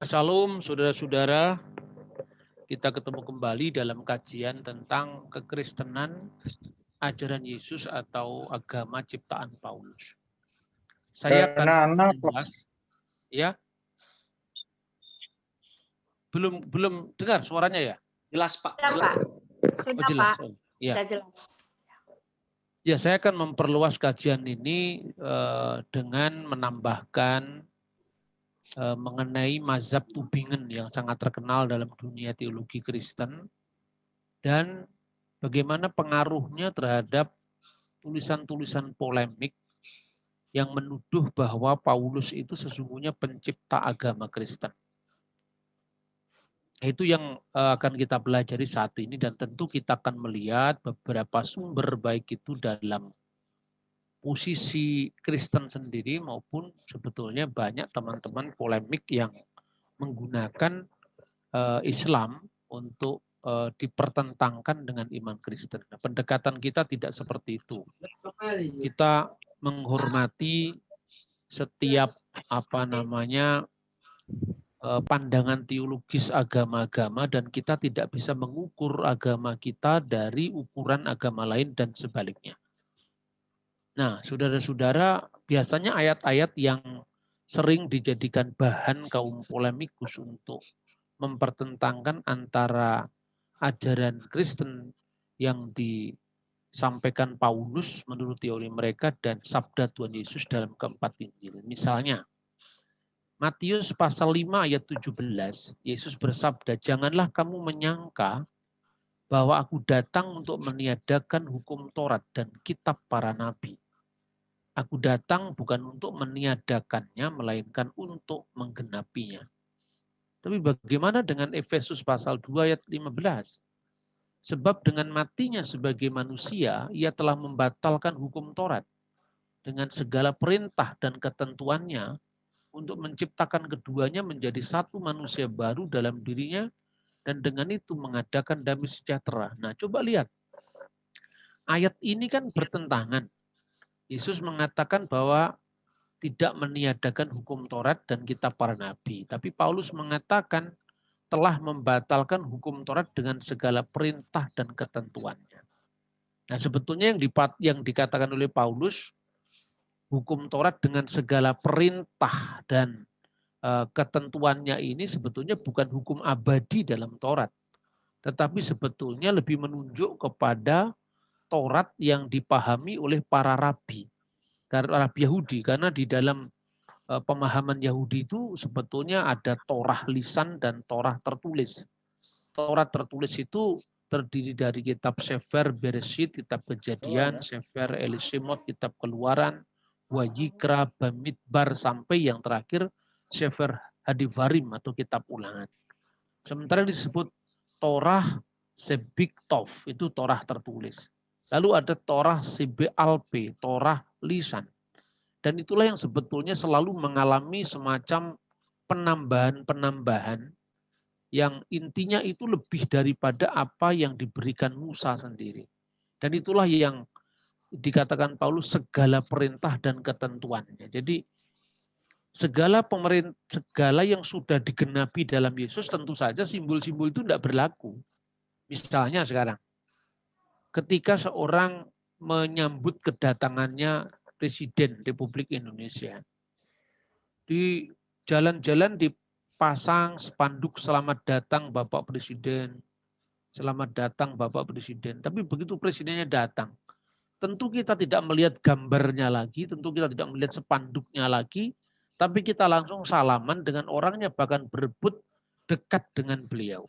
Salam saudara-saudara, kita ketemu kembali dalam kajian tentang kekristenan, ajaran Yesus atau agama ciptaan Paulus. Saya akan Anak-anak membahas, ya, belum dengar suaranya ya? Jelas Pak. Sudah, Pak. Sudah, Oh jelas. Pak. Oh, ya. Sudah jelas. Ya, saya akan memperluas kajian ini dengan menambahkan mengenai mazhab Tübingen yang sangat terkenal dalam dunia teologi Kristen dan bagaimana pengaruhnya terhadap tulisan-tulisan polemik yang menuduh bahwa Paulus itu sesungguhnya pencipta agama Kristen. Itu yang akan kita pelajari saat ini dan tentu kita akan melihat beberapa sumber baik itu dalam posisi Kristen sendiri maupun sebetulnya banyak teman-teman polemik yang menggunakan Islam untuk dipertentangkan dengan iman Kristen. Nah, pendekatan kita tidak seperti itu. Kita menghormati setiap pandangan teologis agama-agama dan kita tidak bisa mengukur agama kita dari ukuran agama lain dan sebaliknya. Nah, saudara-saudara, biasanya ayat-ayat yang sering dijadikan bahan kaum polemikus untuk mempertentangkan antara ajaran Kristen yang disampaikan Paulus menurut teori mereka dan sabda Tuhan Yesus dalam keempat Injil. Misalnya, Matius pasal 5 ayat 17, Yesus bersabda, "Janganlah kamu menyangka bahwa aku datang untuk meniadakan hukum Taurat dan kitab para nabi. Aku datang bukan untuk meniadakannya, melainkan untuk menggenapinya." Tapi bagaimana dengan Efesus pasal 2 ayat 15? Sebab dengan matinya sebagai manusia, ia telah membatalkan hukum Taurat dengan segala perintah dan ketentuannya untuk menciptakan keduanya menjadi satu manusia baru dalam dirinya dan dengan itu mengadakan damai sejahtera. Nah, coba lihat. Ayat ini kan bertentangan. Yesus mengatakan bahwa tidak meniadakan hukum Taurat dan kitab para nabi. Tapi Paulus mengatakan telah membatalkan hukum Taurat dengan segala perintah dan ketentuannya. Nah, sebetulnya yang dikatakan oleh Paulus, hukum Taurat dengan segala perintah dan ketentuannya ini sebetulnya bukan hukum abadi dalam Taurat, tetapi sebetulnya lebih menunjuk kepada Taurat yang dipahami oleh para rabi Yahudi, karena di dalam pemahaman Yahudi itu sebetulnya ada Torah lisan dan Torah tertulis. Taurat tertulis itu terdiri dari kitab Sefer Bereshit, kitab Kejadian, Sefer Elisimot, kitab Keluaran, Wayikra, Bamidbar, sampai yang terakhir Sefer Hadivarim atau kitab Ulangan. Sementara disebut Torah Sebiktov, itu Torah tertulis. Lalu ada Torah Sebealpe, Torah lisan. Dan itulah yang sebetulnya selalu mengalami semacam penambahan-penambahan yang intinya itu lebih daripada apa yang diberikan Musa sendiri. Dan itulah yang dikatakan Paulus segala perintah dan ketentuannya. Jadi segala yang sudah digenapi dalam Yesus tentu saja simbol-simbol itu tidak berlaku. Misalnya sekarang, ketika seorang menyambut kedatangannya Presiden Republik Indonesia, di jalan-jalan dipasang spanduk "Selamat datang Bapak Presiden", "Selamat datang Bapak Presiden". Tapi begitu presidennya datang, tentu kita tidak melihat gambarnya lagi, tentu kita tidak melihat spanduknya lagi, tapi kita langsung salaman dengan orangnya, bahkan berebut dekat dengan beliau.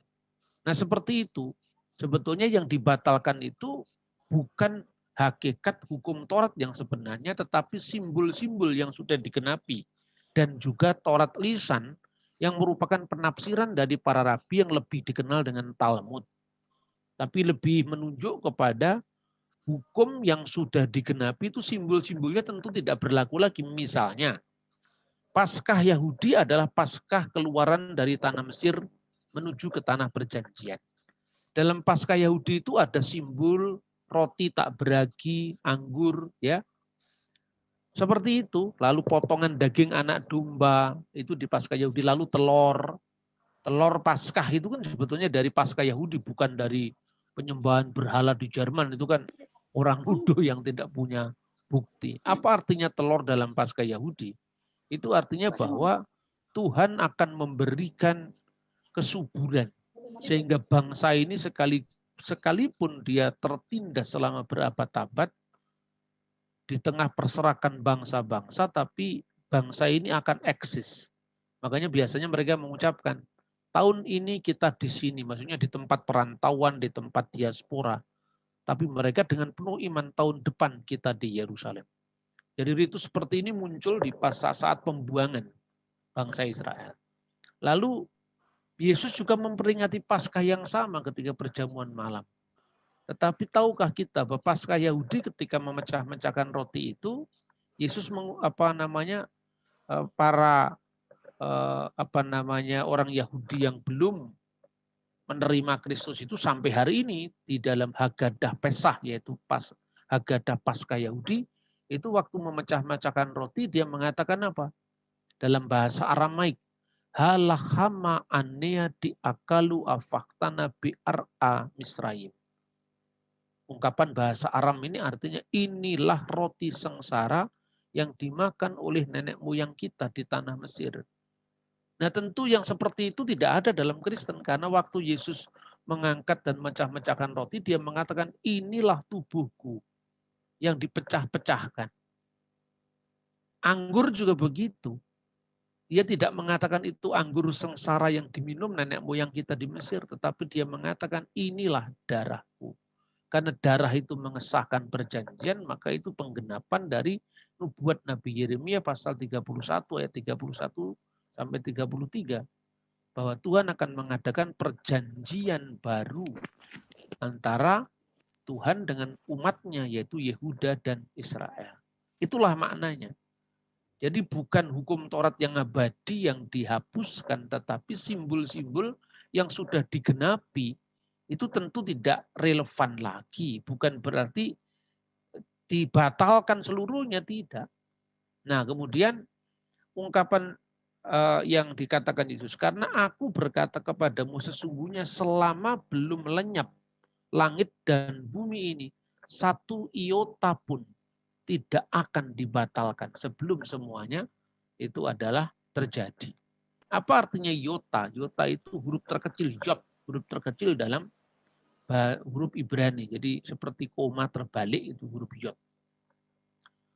Nah, seperti itu. Sebetulnya yang dibatalkan itu bukan hakikat hukum Taurat yang sebenarnya, tetapi simbol-simbol yang sudah digenapi. Dan juga Taurat lisan yang merupakan penafsiran dari para rabi yang lebih dikenal dengan Talmud. Tapi lebih menunjuk kepada hukum yang sudah digenapi itu simbol-simbolnya tentu tidak berlaku lagi. Misalnya, Paskah Yahudi adalah Paskah keluaran dari tanah Mesir menuju ke tanah perjanjian. Dalam Paskah Yahudi itu ada simbol roti tak beragi, anggur, ya. Seperti itu. Lalu potongan daging anak domba itu di Paskah Yahudi. Lalu telur. Telur Paskah itu kan sebetulnya dari Paskah Yahudi, bukan dari penyembahan berhala di Jerman. Itu kan orang bodoh yang tidak punya bukti. Apa artinya telur dalam Paskah Yahudi? Itu artinya bahwa Tuhan akan memberikan kesuburan. Sehingga bangsa ini sekalipun dia tertindas selama berabad-abad di tengah perserakan bangsa-bangsa, tapi bangsa ini akan eksis. Makanya biasanya mereka mengucapkan, tahun ini kita di sini, maksudnya di tempat perantauan, di tempat diaspora. Tapi mereka dengan penuh iman tahun depan kita di Yerusalem. Jadi ritus seperti ini muncul di pas saat pembuangan bangsa Israel. Lalu Yesus juga memperingati Paskah yang sama ketika perjamuan malam. Tetapi tahukah kita bahwa Paskah Yahudi ketika memecah-mecahkan roti itu, Yesus para orang Yahudi yang belum menerima Kristus itu sampai hari ini di dalam Hagadah Pesah, yaitu Hagadah Paskah Yahudi, itu waktu memecah-mecahkan roti dia mengatakan apa? Dalam bahasa Aramaik, halahama anea diakalu afaktana bi'ar'a Misraim. Ungkapan bahasa Aram ini artinya inilah roti sengsara yang dimakan oleh nenek moyang kita di tanah Mesir. Nah tentu yang seperti itu tidak ada dalam Kristen. Karena waktu Yesus mengangkat dan mecah-mecahkan roti, dia mengatakan inilah tubuhku yang dipecah-pecahkan. Anggur juga begitu. Dia tidak mengatakan itu anggur sengsara yang diminum nenek moyang kita di Mesir. Tetapi dia mengatakan inilah darahku. Karena darah itu mengesahkan perjanjian, maka itu penggenapan dari nubuat Nabi Yeremia pasal 31 ayat 31 sampai 33. Bahwa Tuhan akan mengadakan perjanjian baru antara Tuhan dengan umatnya, yaitu Yehuda dan Israel. Itulah maknanya. Jadi bukan hukum Taurat yang abadi yang dihapuskan, tetapi simbol-simbol yang sudah digenapi itu tentu tidak relevan lagi. Bukan berarti dibatalkan seluruhnya, tidak. Nah kemudian ungkapan yang dikatakan Yesus, karena aku berkata kepadamu sesungguhnya selama belum lenyap langit dan bumi ini, satu iota pun tidak akan dibatalkan sebelum semuanya itu adalah terjadi. Apa artinya iota? Iota itu huruf terkecil, yod, huruf terkecil dalam huruf Ibrani. Jadi seperti koma terbalik itu huruf yod.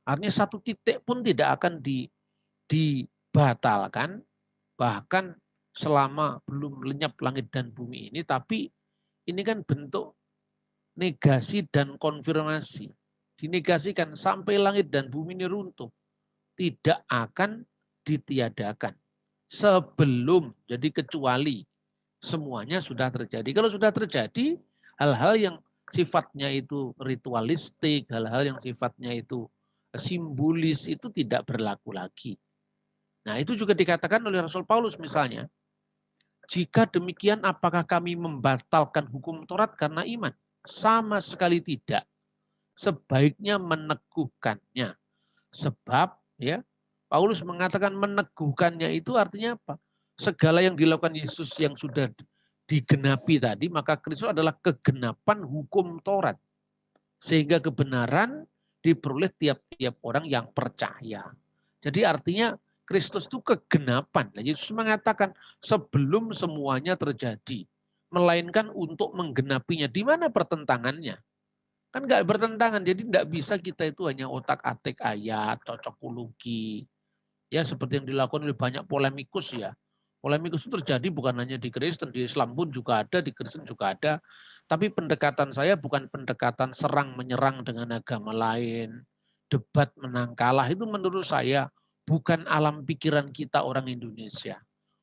Artinya satu titik pun tidak akan dibatalkan, bahkan selama belum lenyap langit dan bumi ini. Tapi ini kan bentuk negasi dan konfirmasi. Dinegasikan sampai langit dan bumi ini runtuh. Tidak akan ditiadakan. Sebelum, jadi kecuali semuanya sudah terjadi. Kalau sudah terjadi, hal-hal yang sifatnya itu ritualistik, hal-hal yang sifatnya itu simbolis itu tidak berlaku lagi. Nah itu juga dikatakan oleh Rasul Paulus misalnya. Jika demikian apakah kami membatalkan hukum Taurat karena iman? Sama sekali tidak. Sebaiknya meneguhkannya. Sebab ya Paulus mengatakan meneguhkannya itu artinya apa? Segala yang dilakukan Yesus yang sudah digenapi tadi, maka Kristus adalah kegenapan hukum Taurat. Sehingga kebenaran diperoleh tiap-tiap orang yang percaya. Jadi artinya Kristus itu kegenapan. Yesus mengatakan sebelum semuanya terjadi. Melainkan untuk menggenapinya. Di mana pertentangannya? Kan nggak bertentangan, jadi nggak bisa kita itu hanya otak-atik ayat, cocokologi. Ya seperti yang dilakukan oleh banyak polemikus ya. Polemikus itu terjadi bukan hanya di Kristen, di Islam pun juga ada, di Kristen juga ada. Tapi pendekatan saya bukan pendekatan serang menyerang dengan agama lain, debat menang kalah, itu menurut saya bukan alam pikiran kita orang Indonesia.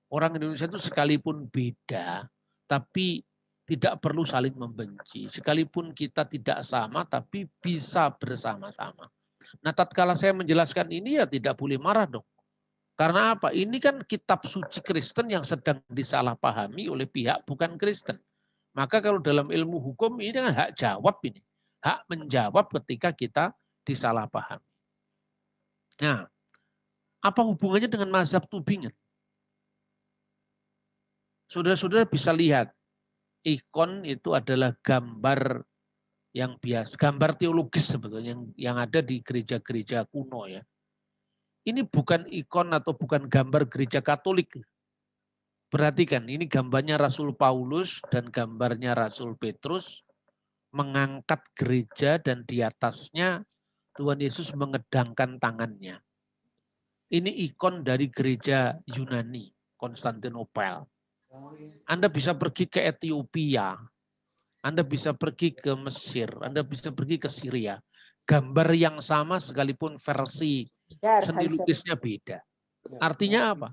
Orang Indonesia itu sekalipun beda, tapi tidak perlu saling membenci. Sekalipun kita tidak sama, tapi bisa bersama-sama. Nah, tatkala saya menjelaskan ini ya tidak boleh marah dong. Karena apa? Ini kan kitab suci Kristen yang sedang disalahpahami oleh pihak bukan Kristen. Maka kalau dalam ilmu hukum ini kan hak jawab ini. Hak menjawab ketika kita disalahpahami. Nah, apa hubungannya dengan mazhab Tübingen? Saudara-saudara bisa lihat, ikon itu adalah gambar yang biasa, gambar teologis sebetulnya yang ada di gereja-gereja kuno ya. Ini bukan ikon atau bukan gambar gereja Katolik. Perhatikan, ini gambarnya Rasul Paulus dan gambarnya Rasul Petrus mengangkat gereja dan di atasnya Tuhan Yesus mengedangkan tangannya. Ini ikon dari gereja Yunani, Konstantinopel. Anda bisa pergi ke Ethiopia, Anda bisa pergi ke Mesir, Anda bisa pergi ke Syria. Gambar yang sama sekalipun versi seni lukisnya beda. Artinya apa?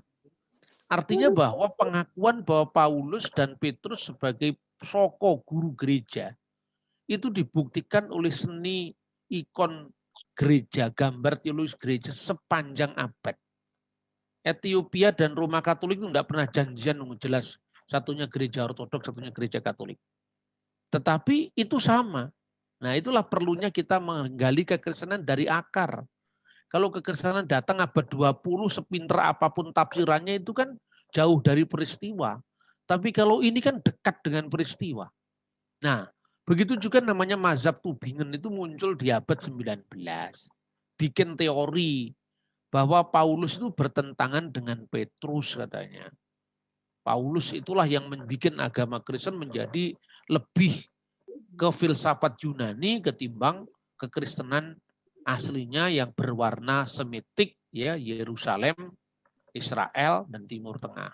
Artinya bahwa pengakuan bahwa Paulus dan Petrus sebagai soko guru gereja itu dibuktikan oleh seni ikon gereja, gambar teologis gereja sepanjang abad. Ethiopia dan Roma Katolik itu tidak pernah janjian jelas satunya gereja ortodoks, satunya gereja Katolik. Tetapi itu sama. Nah, itulah perlunya kita menggali kekristenan dari akar. Kalau kekristenan datang abad 20 sepinter apapun tafsirannya itu kan jauh dari peristiwa. Tapi kalau ini kan dekat dengan peristiwa. Nah, begitu juga namanya mazhab Tübingen itu muncul di abad 19. Bikin teori bahwa Paulus itu bertentangan dengan Petrus katanya. Paulus itulah yang membuat agama Kristen menjadi lebih ke filsafat Yunani ketimbang kekristenan aslinya yang berwarna Semitik, ya, Yerusalem, Israel, dan Timur Tengah.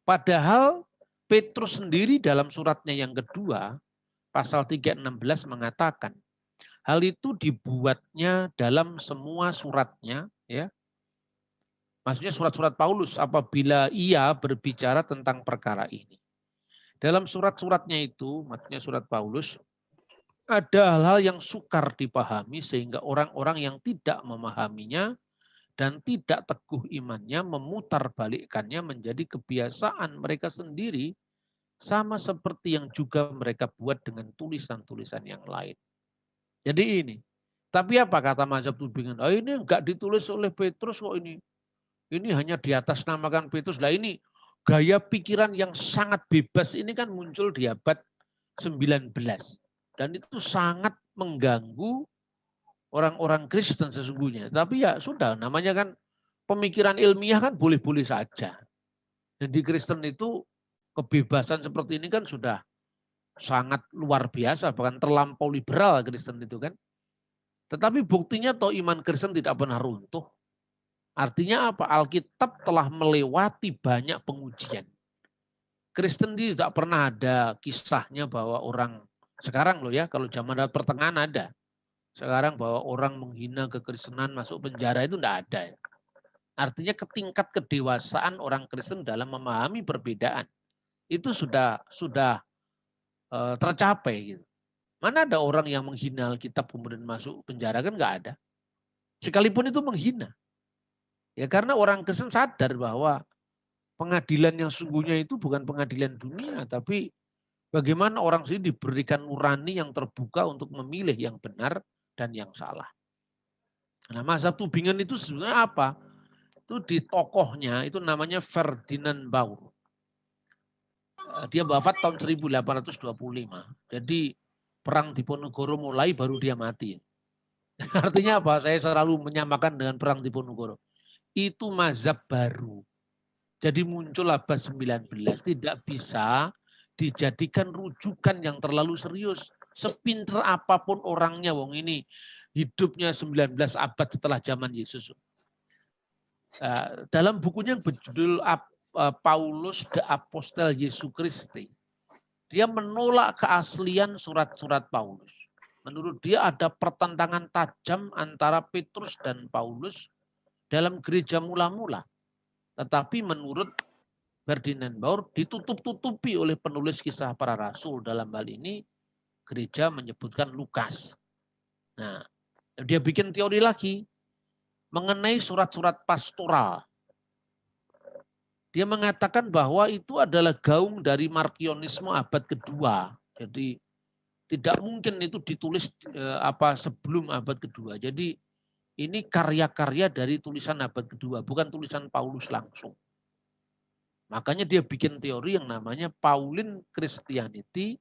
Padahal Petrus sendiri dalam suratnya yang kedua, pasal 3:16 mengatakan, hal itu dibuatnya dalam semua suratnya, ya. Maksudnya surat-surat Paulus apabila ia berbicara tentang perkara ini. Dalam surat-suratnya itu, maksudnya surat Paulus, ada hal-hal yang sukar dipahami sehingga orang-orang yang tidak memahaminya dan tidak teguh imannya memutarbalikkannya menjadi kebiasaan mereka sendiri sama seperti yang juga mereka buat dengan tulisan-tulisan yang lain. Jadi ini. Tapi apa kata mazhab Tübingen? Oh, ini enggak ditulis oleh Petrus kok ini. Ini hanya di atas namakan Petrus. Lah ini gaya pikiran yang sangat bebas ini kan muncul di abad 19. Dan itu sangat mengganggu orang-orang Kristen sesungguhnya. Tapi ya sudah, namanya kan pemikiran ilmiah kan boleh-boleh saja. Dan di Kristen itu kebebasan seperti ini kan sudah sangat luar biasa, bahkan terlampau liberal Kristen itu kan. Tetapi buktinya toh iman Kristen tidak pernah runtuh. Artinya apa? Alkitab telah melewati banyak pengujian. Kristen tidak pernah ada kisahnya bahwa orang, sekarang loh ya, kalau zaman pertengahan ada. Sekarang bahwa orang menghina kekristenan masuk penjara itu tidak ada. Artinya tingkat kedewasaan orang Kristen dalam memahami perbedaan itu sudah tercapai. Gitu. Mana ada orang yang menghina Alkitab kemudian masuk penjara, kan nggak ada. Sekalipun itu menghina. Ya karena orang Kristen sadar bahwa pengadilan yang sungguhnya itu bukan pengadilan dunia, tapi bagaimana orang sini diberikan nurani yang terbuka untuk memilih yang benar dan yang salah. Nah, mazhab Tübingen itu sebenarnya apa? Itu di tokohnya itu namanya Ferdinand Baur. Dia wafat tahun 1825. Jadi perang Diponegoro mulai baru dia mati. Artinya apa? Saya selalu menyamakan dengan perang Diponegoro. Itu mazhab baru. Jadi muncul abad 19. Tidak bisa dijadikan rujukan yang terlalu serius. Sepinter apapun orangnya, wong ini hidupnya 19 abad setelah zaman Yesus. Dalam bukunya yang berjudul Paulus the Apostel Yesus Kristi, dia menolak keaslian surat-surat Paulus. Menurut dia ada pertentangan tajam antara Petrus dan Paulus dalam gereja mula-mula. Tetapi menurut Ferdinand Baur ditutup-tutupi oleh penulis kisah para rasul. Dalam hal ini gereja menyebutkan Lukas. Nah, dia bikin teori lagi mengenai surat-surat pastoral. Dia mengatakan bahwa itu adalah gaung dari Markionisme abad kedua. Jadi tidak mungkin itu ditulis sebelum abad kedua. Jadi Ini karya-karya dari tulisan abad kedua, bukan tulisan Paulus langsung. Makanya dia bikin teori yang namanya Pauline Christianity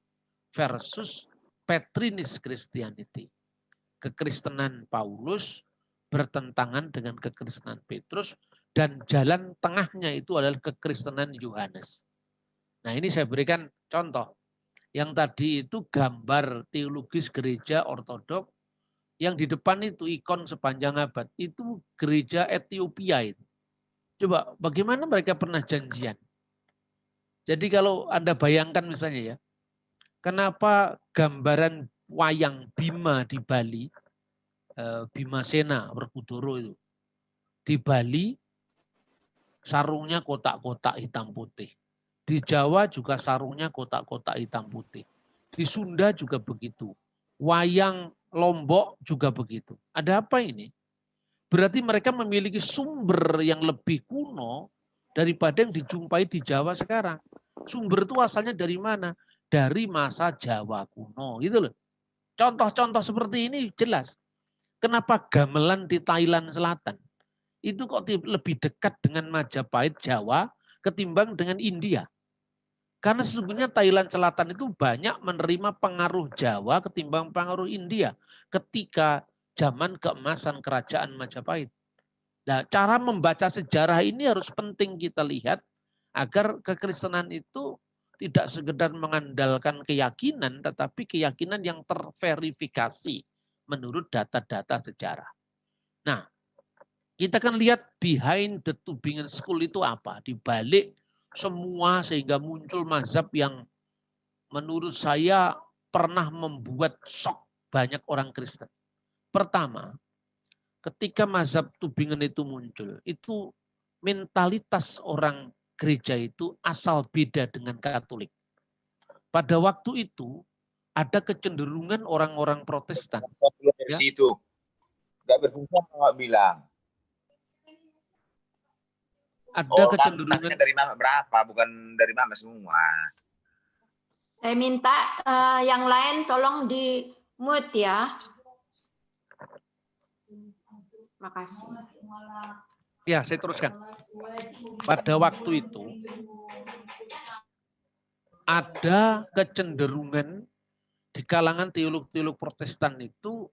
versus Petrinian Christianity. Kekristenan Paulus bertentangan dengan kekristenan Petrus dan jalan tengahnya itu adalah kekristenan Yohanes. Nah, ini saya berikan contoh. Yang tadi itu gambar teologis gereja ortodok, yang di depan itu ikon sepanjang abad, itu gereja Ethiopia itu. Coba bagaimana mereka pernah janjian? Jadi kalau Anda bayangkan misalnya ya, kenapa gambaran wayang Bima di Bali, Bima Sena Werkudara itu, di Bali sarungnya kotak-kotak hitam putih. Di Jawa juga sarungnya kotak-kotak hitam putih. Di Sunda juga begitu. Wayang Lombok juga begitu. Ada apa ini? Berarti mereka memiliki sumber yang lebih kuno daripada yang dijumpai di Jawa sekarang. Sumber itu asalnya dari mana? Dari masa Jawa kuno, gitu loh. Contoh-contoh seperti ini jelas. Kenapa gamelan di Thailand Selatan itu kok lebih dekat dengan Majapahit Jawa ketimbang dengan India? Karena sesungguhnya Thailand Selatan itu banyak menerima pengaruh Jawa ketimbang pengaruh India ketika zaman keemasan kerajaan Majapahit. Nah, cara membaca sejarah ini harus penting kita lihat agar kekristenan itu tidak sekedar mengandalkan keyakinan, tetapi keyakinan yang terverifikasi menurut data-data sejarah. Nah, kita kan lihat behind the Tübingen School itu apa? Di balik semua sehingga muncul mazhab yang menurut saya pernah membuat shock banyak orang Kristen. Pertama, ketika mazhab Tübingen itu muncul, itu mentalitas orang gereja itu asal beda dengan Katolik. Pada waktu itu ada kecenderungan orang-orang Protestan. Dari situ nggak berfungsi apa bilang. Ada kecenderungan dari mama berapa, bukan dari mama semua. Saya minta yang lain tolong di mute ya. Makasih. Ya, saya teruskan. Pada waktu itu ada kecenderungan di kalangan teolog-teolog Protestan itu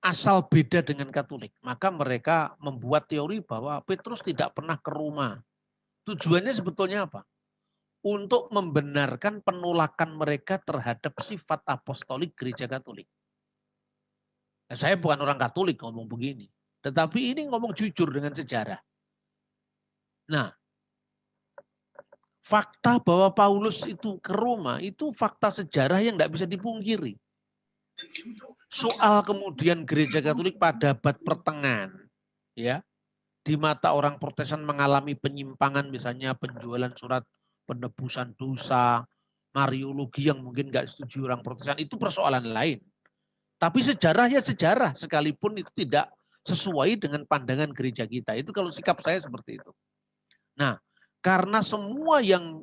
asal beda dengan Katolik. Maka mereka membuat teori bahwa Petrus tidak pernah ke Roma. Tujuannya sebetulnya apa? Untuk membenarkan penolakan mereka terhadap sifat apostolik gereja Katolik. Nah, saya bukan orang Katolik ngomong begini. Tetapi ini ngomong jujur dengan sejarah. Nah, fakta bahwa Paulus itu ke Roma itu fakta sejarah yang tidak bisa dipungkiri. Soal kemudian gereja Katolik pada abad pertengahan, ya, di mata orang Protestan mengalami penyimpangan, misalnya penjualan surat penebusan dosa, Mariologi yang mungkin nggak setuju orang Protestan, itu persoalan lain. Tapi sejarah ya sejarah, sekalipun itu tidak sesuai dengan pandangan gereja kita. Itu kalau sikap saya seperti itu. Nah, karena semua yang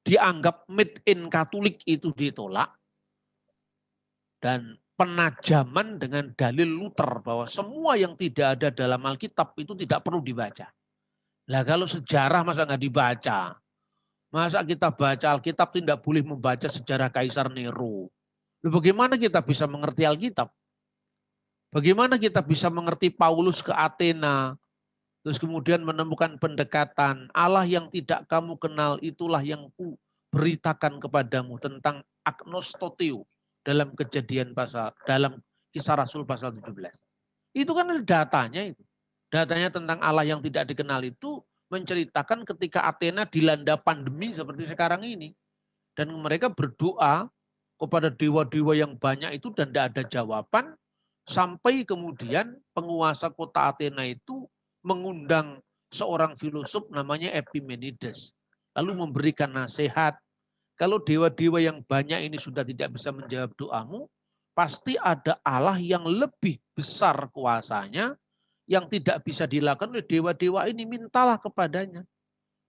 dianggap made in Katolik itu ditolak, dan penajaman dengan dalil Luther bahwa semua yang tidak ada dalam Alkitab itu tidak perlu dibaca. Nah, kalau sejarah masa nggak dibaca? Masa kita baca Alkitab tidak boleh membaca sejarah Kaisar Nero? Bagaimana kita bisa mengerti Alkitab? Bagaimana kita bisa mengerti Paulus ke Athena, terus kemudian menemukan pendekatan Allah yang tidak kamu kenal itulah yang ku beritakan kepadamu tentang agnostoteo dalam dalam Kisah Rasul pasal 17. Itu kan ada datanya itu. Datanya tentang Allah yang tidak dikenal itu menceritakan ketika Athena dilanda pandemi seperti sekarang ini. Dan mereka berdoa kepada dewa-dewa yang banyak itu dan tidak ada jawaban. Sampai kemudian penguasa kota Athena itu mengundang seorang filosof namanya Epimenides. Lalu memberikan nasihat. Kalau dewa-dewa yang banyak ini sudah tidak bisa menjawab doamu, pasti ada Allah yang lebih besar kuasanya yang tidak bisa dilakukan oleh dewa-dewa ini, mintalah kepadanya.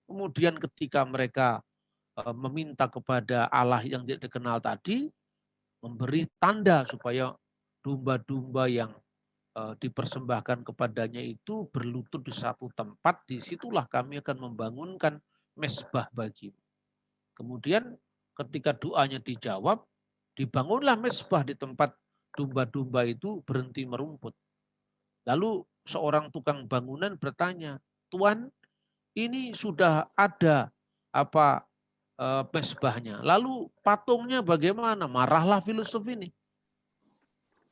Kemudian ketika mereka meminta kepada Allah yang tidak dikenal tadi, memberi tanda supaya domba-domba yang dipersembahkan kepadanya itu berlutut di satu tempat, disitulah kami akan membangunkan mezbah bagimu. Kemudian ketika doanya dijawab, dibangunlah mezbah di tempat domba-domba itu berhenti merumput. Lalu seorang tukang bangunan bertanya, Tuan, ini sudah ada apa mezbahnya. Lalu patungnya bagaimana? Marahlah filsuf ini.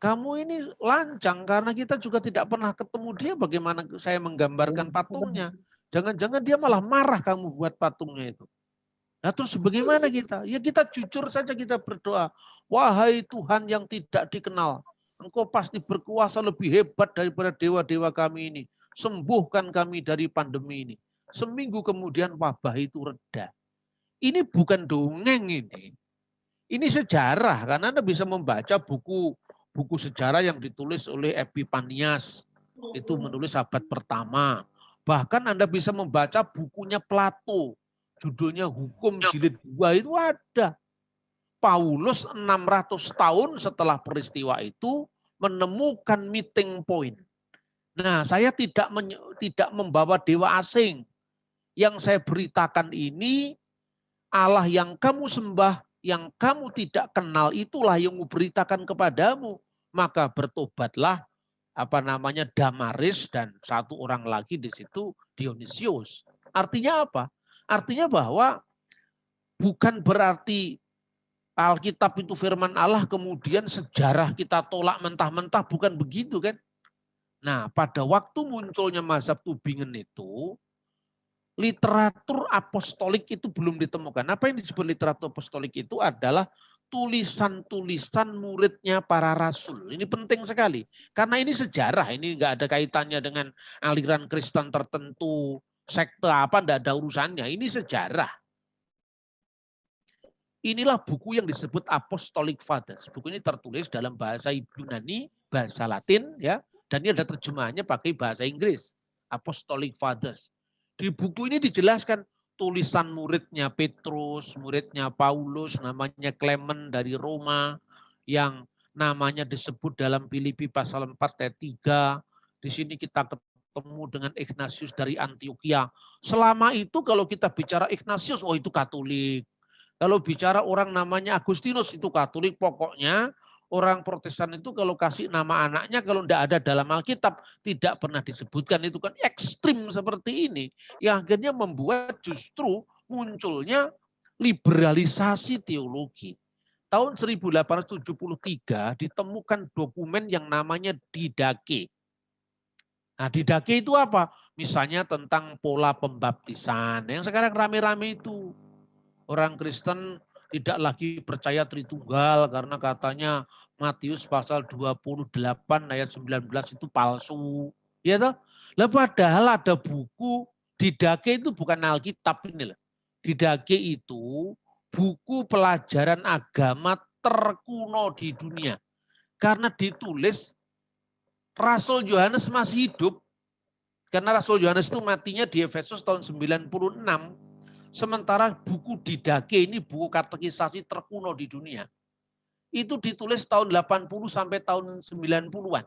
Kamu ini lancang karena kita juga tidak pernah ketemu dia, bagaimana saya menggambarkan patungnya. Jangan-jangan dia malah marah kamu buat patungnya itu. Nah terus bagaimana kita? Ya kita jujur saja kita berdoa. Wahai Tuhan yang tidak dikenal, Engkau pasti berkuasa lebih hebat daripada dewa-dewa kami ini. Sembuhkan kami dari pandemi ini. Seminggu kemudian wabah itu reda. Ini bukan dongeng ini. Ini sejarah, karena Anda bisa membaca buku sejarah yang ditulis oleh Epifanias. Itu menulis abad pertama. Bahkan Anda bisa membaca bukunya Plato. Judulnya Hukum Jilid 2 itu ada. Paulus 600 tahun setelah peristiwa itu menemukan meeting point. Nah, saya tidak membawa dewa asing. Yang saya beritakan ini, Allah yang kamu sembah, yang kamu tidak kenal, itulah yang memberitakan kepadamu. Maka bertobatlah Damaris dan satu orang lagi di situ Dionysius. Artinya apa? Artinya bahwa bukan berarti Alkitab itu firman Allah kemudian sejarah kita tolak mentah-mentah, bukan begitu kan? Nah, pada waktu munculnya mazhab Tübingen itu, literatur apostolik itu belum ditemukan. Apa yang disebut literatur apostolik itu adalah tulisan-tulisan muridnya para rasul. Ini penting sekali. Karena ini sejarah, ini nggak ada kaitannya dengan aliran Kristen tertentu, sekte apa, nggak ada urusannya. Ini sejarah. Inilah buku yang disebut Apostolic Fathers. Buku ini tertulis dalam bahasa Yunani, bahasa Latin, ya, dan ini ada terjemahannya pakai bahasa Inggris. Apostolic Fathers. Di buku ini dijelaskan tulisan muridnya Petrus, muridnya Paulus, namanya Clement dari Roma, yang namanya disebut dalam Filipi pasal 4 ayat 3. Di sini kita ketemu dengan Ignatius dari Antioquia. Selama itu kalau kita bicara Ignatius, oh itu Katolik. Kalau bicara orang namanya Agustinus, itu Katolik. Pokoknya orang Protestan itu kalau kasih nama anaknya, kalau tidak ada dalam Alkitab, tidak pernah disebutkan. Itu kan ekstrim seperti ini. Yang akhirnya membuat justru munculnya liberalisasi teologi. Tahun 1873 ditemukan dokumen yang namanya Didache. Nah, Didache itu apa? Misalnya tentang pola pembaptisan. Yang sekarang rame-rame itu. Orang Kristen tidak lagi percaya Tritunggal karena katanya Matius pasal 28 ayat 19 itu palsu. Ya toh? Lah padahal ada buku Didache itu bukan Alkitab ini loh. Didache itu buku pelajaran agama terkuno di dunia. Karena ditulis Rasul Yohanes masih hidup. Karena Rasul Yohanes itu matinya di Efesus tahun 96. Sementara buku Didache ini buku katekisasi terkuno di dunia. Itu ditulis tahun 80 sampai tahun 90-an.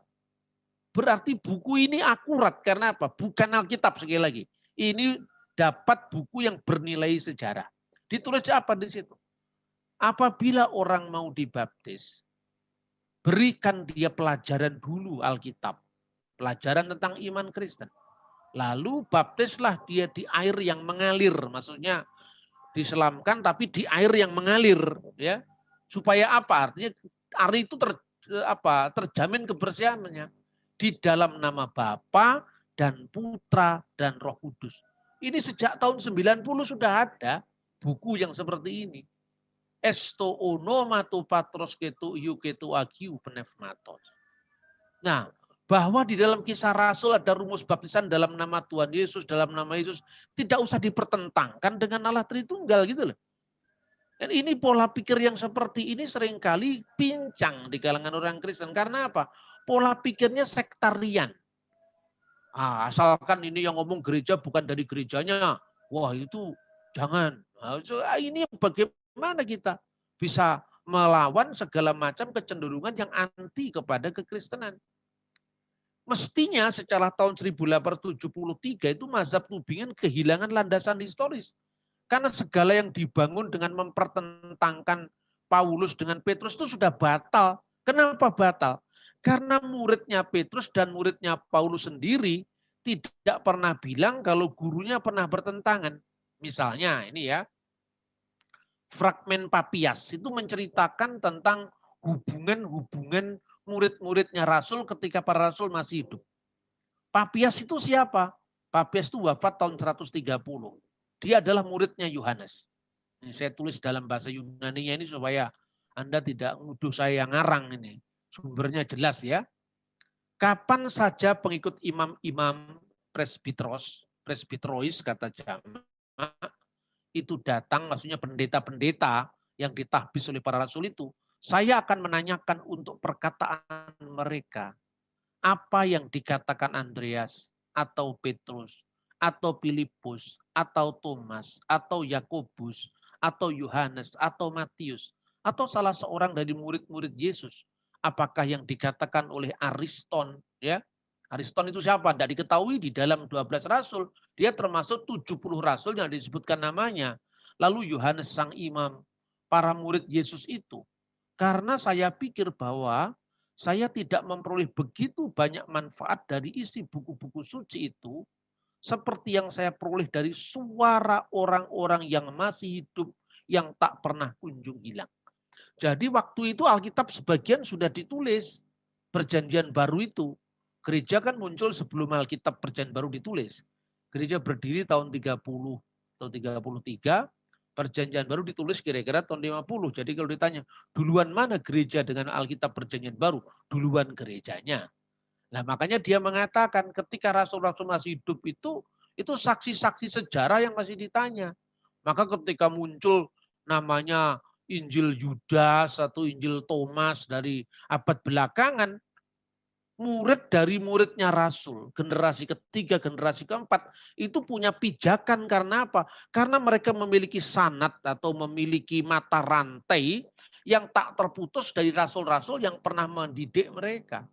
Berarti buku ini akurat karena apa? Bukan Alkitab sekali lagi. Ini dapat buku yang bernilai sejarah. Ditulis apa di situ? Apabila orang mau dibaptis, berikan dia pelajaran dulu Alkitab. Pelajaran tentang iman Kristen. Lalu baptislah dia di air yang mengalir, maksudnya diselamkan tapi di air yang mengalir, ya. Supaya apa? Artinya air itu terjamin kebersihannya di dalam nama Bapa dan Putra dan Roh Kudus. Ini sejak tahun 90 sudah ada buku yang seperti ini. Esto onomato patros ketu iu ketu agiu pneumatos. Nah, bahwa di dalam Kisah Rasul ada rumus baptisan dalam nama Tuhan Yesus, dalam nama Yesus, tidak usah dipertentangkan dengan Allah Tritunggal gitu loh. Dan ini pola pikir yang seperti ini seringkali pincang di kalangan orang Kristen. Karena apa? Pola pikirnya sektarian. Asalkan ini yang ngomong gereja bukan dari gerejanya, wah itu jangan. Ini bagaimana kita bisa melawan segala macam kecenderungan yang anti kepada kekristenan. Mestinya setelah tahun 1873 itu mazhab Tubingen kehilangan landasan historis. Karena segala yang dibangun dengan mempertentangkan Paulus dengan Petrus itu sudah batal. Kenapa batal? Karena muridnya Petrus dan muridnya Paulus sendiri tidak pernah bilang kalau gurunya pernah bertentangan. Misalnya ini ya, fragmen Papias itu menceritakan tentang hubungan-hubungan murid-muridnya Rasul ketika para Rasul masih hidup. Papias itu siapa? Papias itu wafat tahun 130. Dia adalah muridnya Yohanes. Ini saya tulis dalam bahasa Yunani-nya ini supaya Anda tidak menuduh saya yang ngarang ini. Sumbernya jelas ya. Kapan saja pengikut imam-imam presbiterois kata Jamak, itu datang, maksudnya pendeta-pendeta yang ditahbis oleh para rasul itu, saya akan menanyakan untuk perkataan mereka. Apa yang dikatakan Andreas atau Petrus atau Filipus atau Thomas atau Yakobus atau Yohanes atau Matius atau salah seorang dari murid-murid Yesus. Apakah yang dikatakan oleh Ariston, ya? Ariston itu siapa? Tidak diketahui di dalam 12 rasul. Dia termasuk 70 rasul yang disebutkan namanya. Lalu Yohanes sang imam, para murid Yesus itu. Karena saya pikir bahwa saya tidak memperoleh begitu banyak manfaat dari isi buku-buku suci itu, seperti yang saya peroleh dari suara orang-orang yang masih hidup, yang tak pernah kunjung hilang. Jadi waktu itu Alkitab sebagian sudah ditulis, perjanjian baru itu. Gereja kan muncul sebelum Alkitab perjanjian baru ditulis. Gereja berdiri tahun 30 atau 33, perjanjian baru ditulis kira-kira tahun 50. Jadi kalau ditanya, duluan mana gereja dengan Alkitab perjanjian baru? Duluan gerejanya. Nah makanya dia mengatakan ketika rasul-rasul masih hidup itu saksi-saksi sejarah yang masih ditanya. Maka ketika muncul namanya Injil Yudas atau Injil Thomas dari abad belakangan, murid dari muridnya Rasul, generasi ketiga, generasi keempat, itu punya pijakan karena apa? Karena mereka memiliki sanad atau memiliki mata rantai yang tak terputus dari rasul-rasul yang pernah mendidik mereka.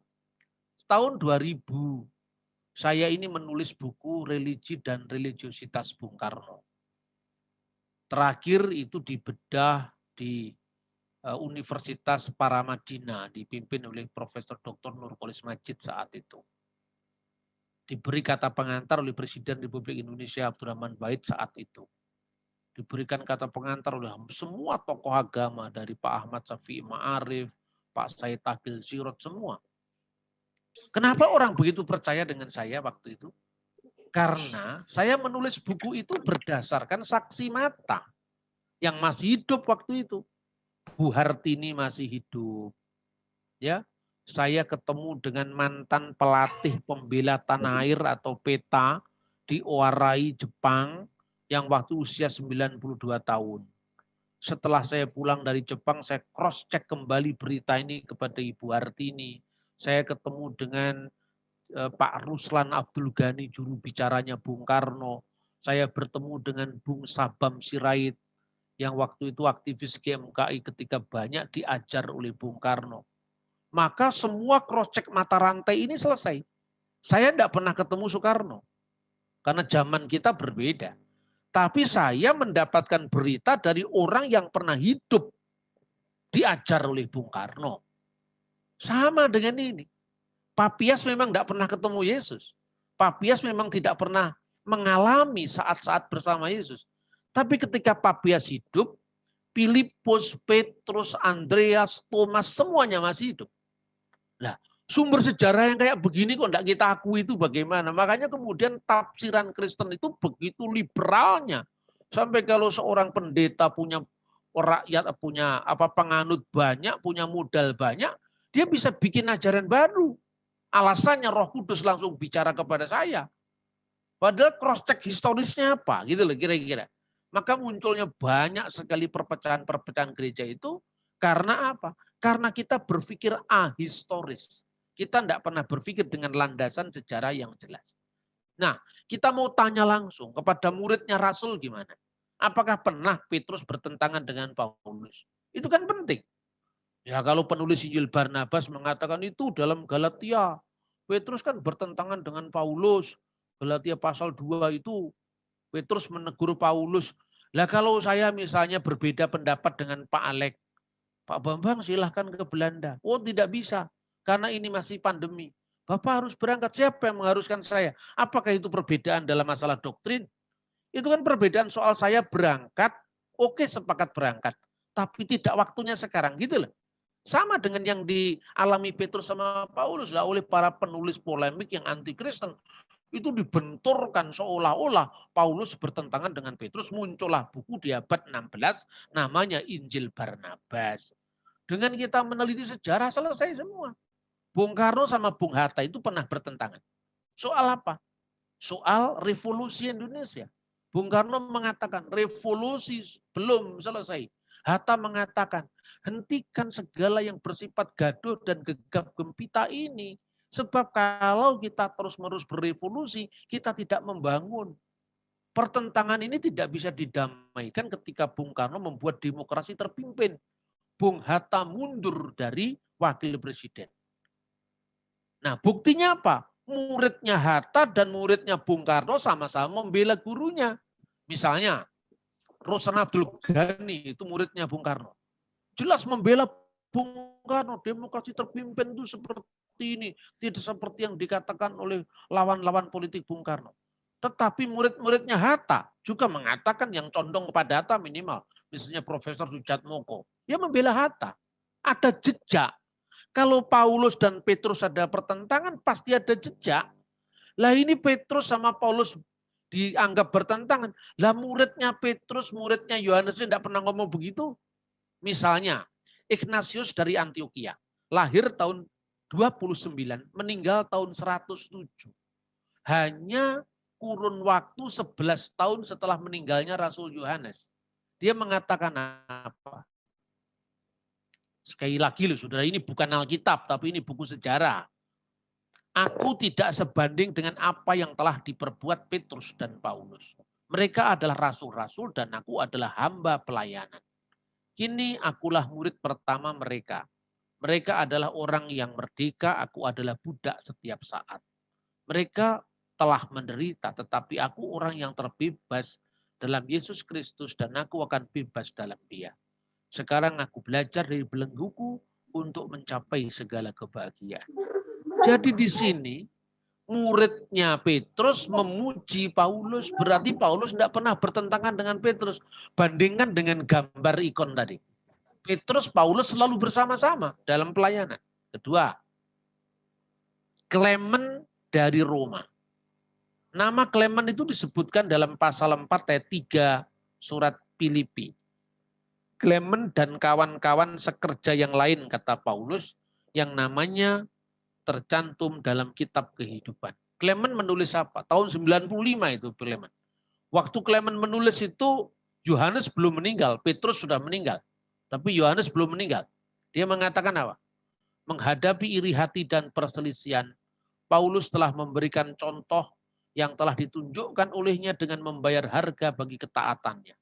Tahun 2000, saya ini menulis buku Religi dan Religiositas Bung Karno. Terakhir itu dibedah di Universitas Paramadina dipimpin oleh Profesor Dr. Nurkolis Majid saat itu. Diberi kata pengantar oleh Presiden Republik Indonesia Abdurrahman Wahid saat itu. Diberikan kata pengantar oleh semua tokoh agama dari Pak Ahmad Syafi'i Ma'arif, Pak Said Tabil Sirot, semua. Kenapa orang begitu percaya dengan saya waktu itu? Karena saya menulis buku itu berdasarkan saksi mata yang masih hidup waktu itu. Bu Hartini masih hidup. Ya, saya ketemu dengan mantan pelatih pembela tanah air atau PETA di Owarai, Jepang yang waktu usia 92 tahun. Setelah saya pulang dari Jepang, saya cross check kembali berita ini kepada Ibu Hartini. Saya ketemu dengan Pak Ruslan Abdul Ghani, juru bicaranya Bung Karno. Saya bertemu dengan Bung Sabam Sirait, yang waktu itu aktivis GMKI ketika banyak diajar oleh Bung Karno. Maka semua cross-check mata rantai ini selesai. Saya tidak pernah ketemu Soekarno. Karena zaman kita berbeda. Tapi saya mendapatkan berita dari orang yang pernah hidup diajar oleh Bung Karno. Sama dengan ini. Papias memang tidak pernah ketemu Yesus. Papias memang tidak pernah mengalami saat-saat bersama Yesus. Tapi ketika Papias hidup, Filipus, Petrus, Andreas, Thomas, semuanya masih hidup. Nah, sumber sejarah yang kayak begini kok tidak kita akui itu bagaimana? Makanya kemudian tafsiran Kristen itu begitu liberalnya. Sampai kalau seorang pendeta punya rakyat, punya penganut banyak, punya modal banyak, dia bisa bikin ajaran baru. Alasannya Roh Kudus langsung bicara kepada saya. Padahal cross check historisnya apa gitu loh kira-kira. Maka munculnya banyak sekali perpecahan-perpecahan gereja itu karena apa? Karena kita berpikir ahistoris. Kita tidak pernah berpikir dengan landasan sejarah yang jelas. Nah, kita mau tanya langsung kepada muridnya Rasul gimana? Apakah pernah Petrus bertentangan dengan Paulus? Itu kan penting. Ya kalau penulis Injil Barnabas mengatakan itu dalam Galatia. Petrus kan bertentangan dengan Paulus. Galatia pasal 2 itu Petrus menegur Paulus. Lah kalau saya misalnya berbeda pendapat dengan Pak Alek, Pak Bambang silahkan ke Belanda. Oh tidak bisa, karena ini masih pandemi. Bapak harus berangkat, siapa yang mengharuskan saya? Apakah itu perbedaan dalam masalah doktrin? Itu kan perbedaan soal saya berangkat, oke sepakat berangkat. Tapi tidak waktunya sekarang, gitu loh. Sama dengan yang dialami Petrus sama Paulus lah oleh para penulis polemik yang anti Kristen. Itu dibenturkan seolah-olah Paulus bertentangan dengan Petrus. Muncullah buku di abad 16 namanya Injil Barnabas. Dengan kita meneliti sejarah selesai semua. Bung Karno sama Bung Hatta itu pernah bertentangan. Soal apa? Soal revolusi Indonesia. Bung Karno mengatakan revolusi belum selesai. Hatta mengatakan hentikan segala yang bersifat gaduh dan gegap gempita ini. Sebab kalau kita terus-menerus berevolusi, kita tidak membangun. Pertentangan ini tidak bisa didamaikan ketika Bung Karno membuat demokrasi terpimpin. Bung Hatta mundur dari wakil presiden. Nah, buktinya apa? Muridnya Hatta dan muridnya Bung Karno sama-sama membela gurunya. Misalnya, Rosan Abdul Ghani itu muridnya Bung Karno. Jelas membela Bung Karno, demokrasi terpimpin itu seperti ini, tidak seperti yang dikatakan oleh lawan-lawan politik Bung Karno. Tetapi murid-muridnya Hatta juga mengatakan yang condong kepada Hatta minimal. Misalnya Profesor Sujatmoko, dia membela Hatta. Ada jejak. Kalau Paulus dan Petrus ada pertentangan, pasti ada jejak. Lah ini Petrus sama Paulus dianggap bertentangan. Lah muridnya Petrus, muridnya Yohanes tidak pernah ngomong begitu. Misalnya, Ignatius dari Antioquia, lahir tahun 29, meninggal tahun 107. Hanya kurun waktu 11 tahun setelah meninggalnya Rasul Yohanes. Dia mengatakan apa? Sekali lagi loh saudara, ini bukan Alkitab, tapi ini buku sejarah. Aku tidak sebanding dengan apa yang telah diperbuat Petrus dan Paulus. Mereka adalah rasul-rasul dan aku adalah hamba pelayanan. Kini akulah murid pertama mereka. Mereka adalah orang yang merdeka, aku adalah budak setiap saat. Mereka telah menderita, tetapi aku orang yang terbebas dalam Yesus Kristus dan aku akan bebas dalam Dia. Sekarang aku belajar dari belengguku untuk mencapai segala kebahagiaan. Jadi di sini muridnya Petrus memuji Paulus, berarti Paulus tidak pernah bertentangan dengan Petrus. Bandingkan dengan gambar ikon tadi. Petrus, Paulus selalu bersama-sama dalam pelayanan. Kedua, Clement dari Roma. Nama Clement itu disebutkan dalam pasal 4 ayat 3 surat Filipi. Clement dan kawan-kawan sekerja yang lain, kata Paulus, yang namanya tercantum dalam kitab kehidupan. Clement menulis apa? Tahun 95 itu Clement. Waktu Clement menulis itu Yohanes belum meninggal, Petrus sudah meninggal. Tapi Yohanes belum meninggal. Dia mengatakan apa? Menghadapi iri hati dan perselisihan, Paulus telah memberikan contoh yang telah ditunjukkan olehnya dengan membayar harga bagi ketaatannya.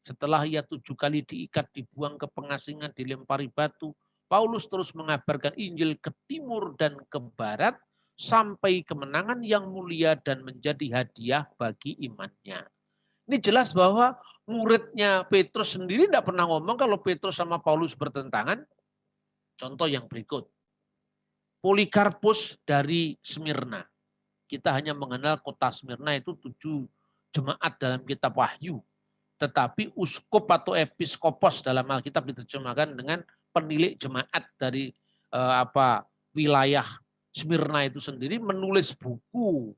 Setelah ia 7 kali diikat, dibuang ke pengasingan, dilempari batu, Paulus terus mengabarkan Injil ke timur dan ke barat sampai kemenangan yang mulia dan menjadi hadiah bagi imannya. Ini jelas bahwa muridnya Petrus sendiri tidak pernah ngomong kalau Petrus sama Paulus bertentangan. Contoh yang berikut. Polikarpus dari Smyrna. Kita hanya mengenal kota Smyrna itu 7 jemaat dalam kitab Wahyu. Tetapi uskup atau episkopos dalam Alkitab diterjemahkan dengan penilik jemaat dari wilayah Smyrna itu sendiri menulis buku.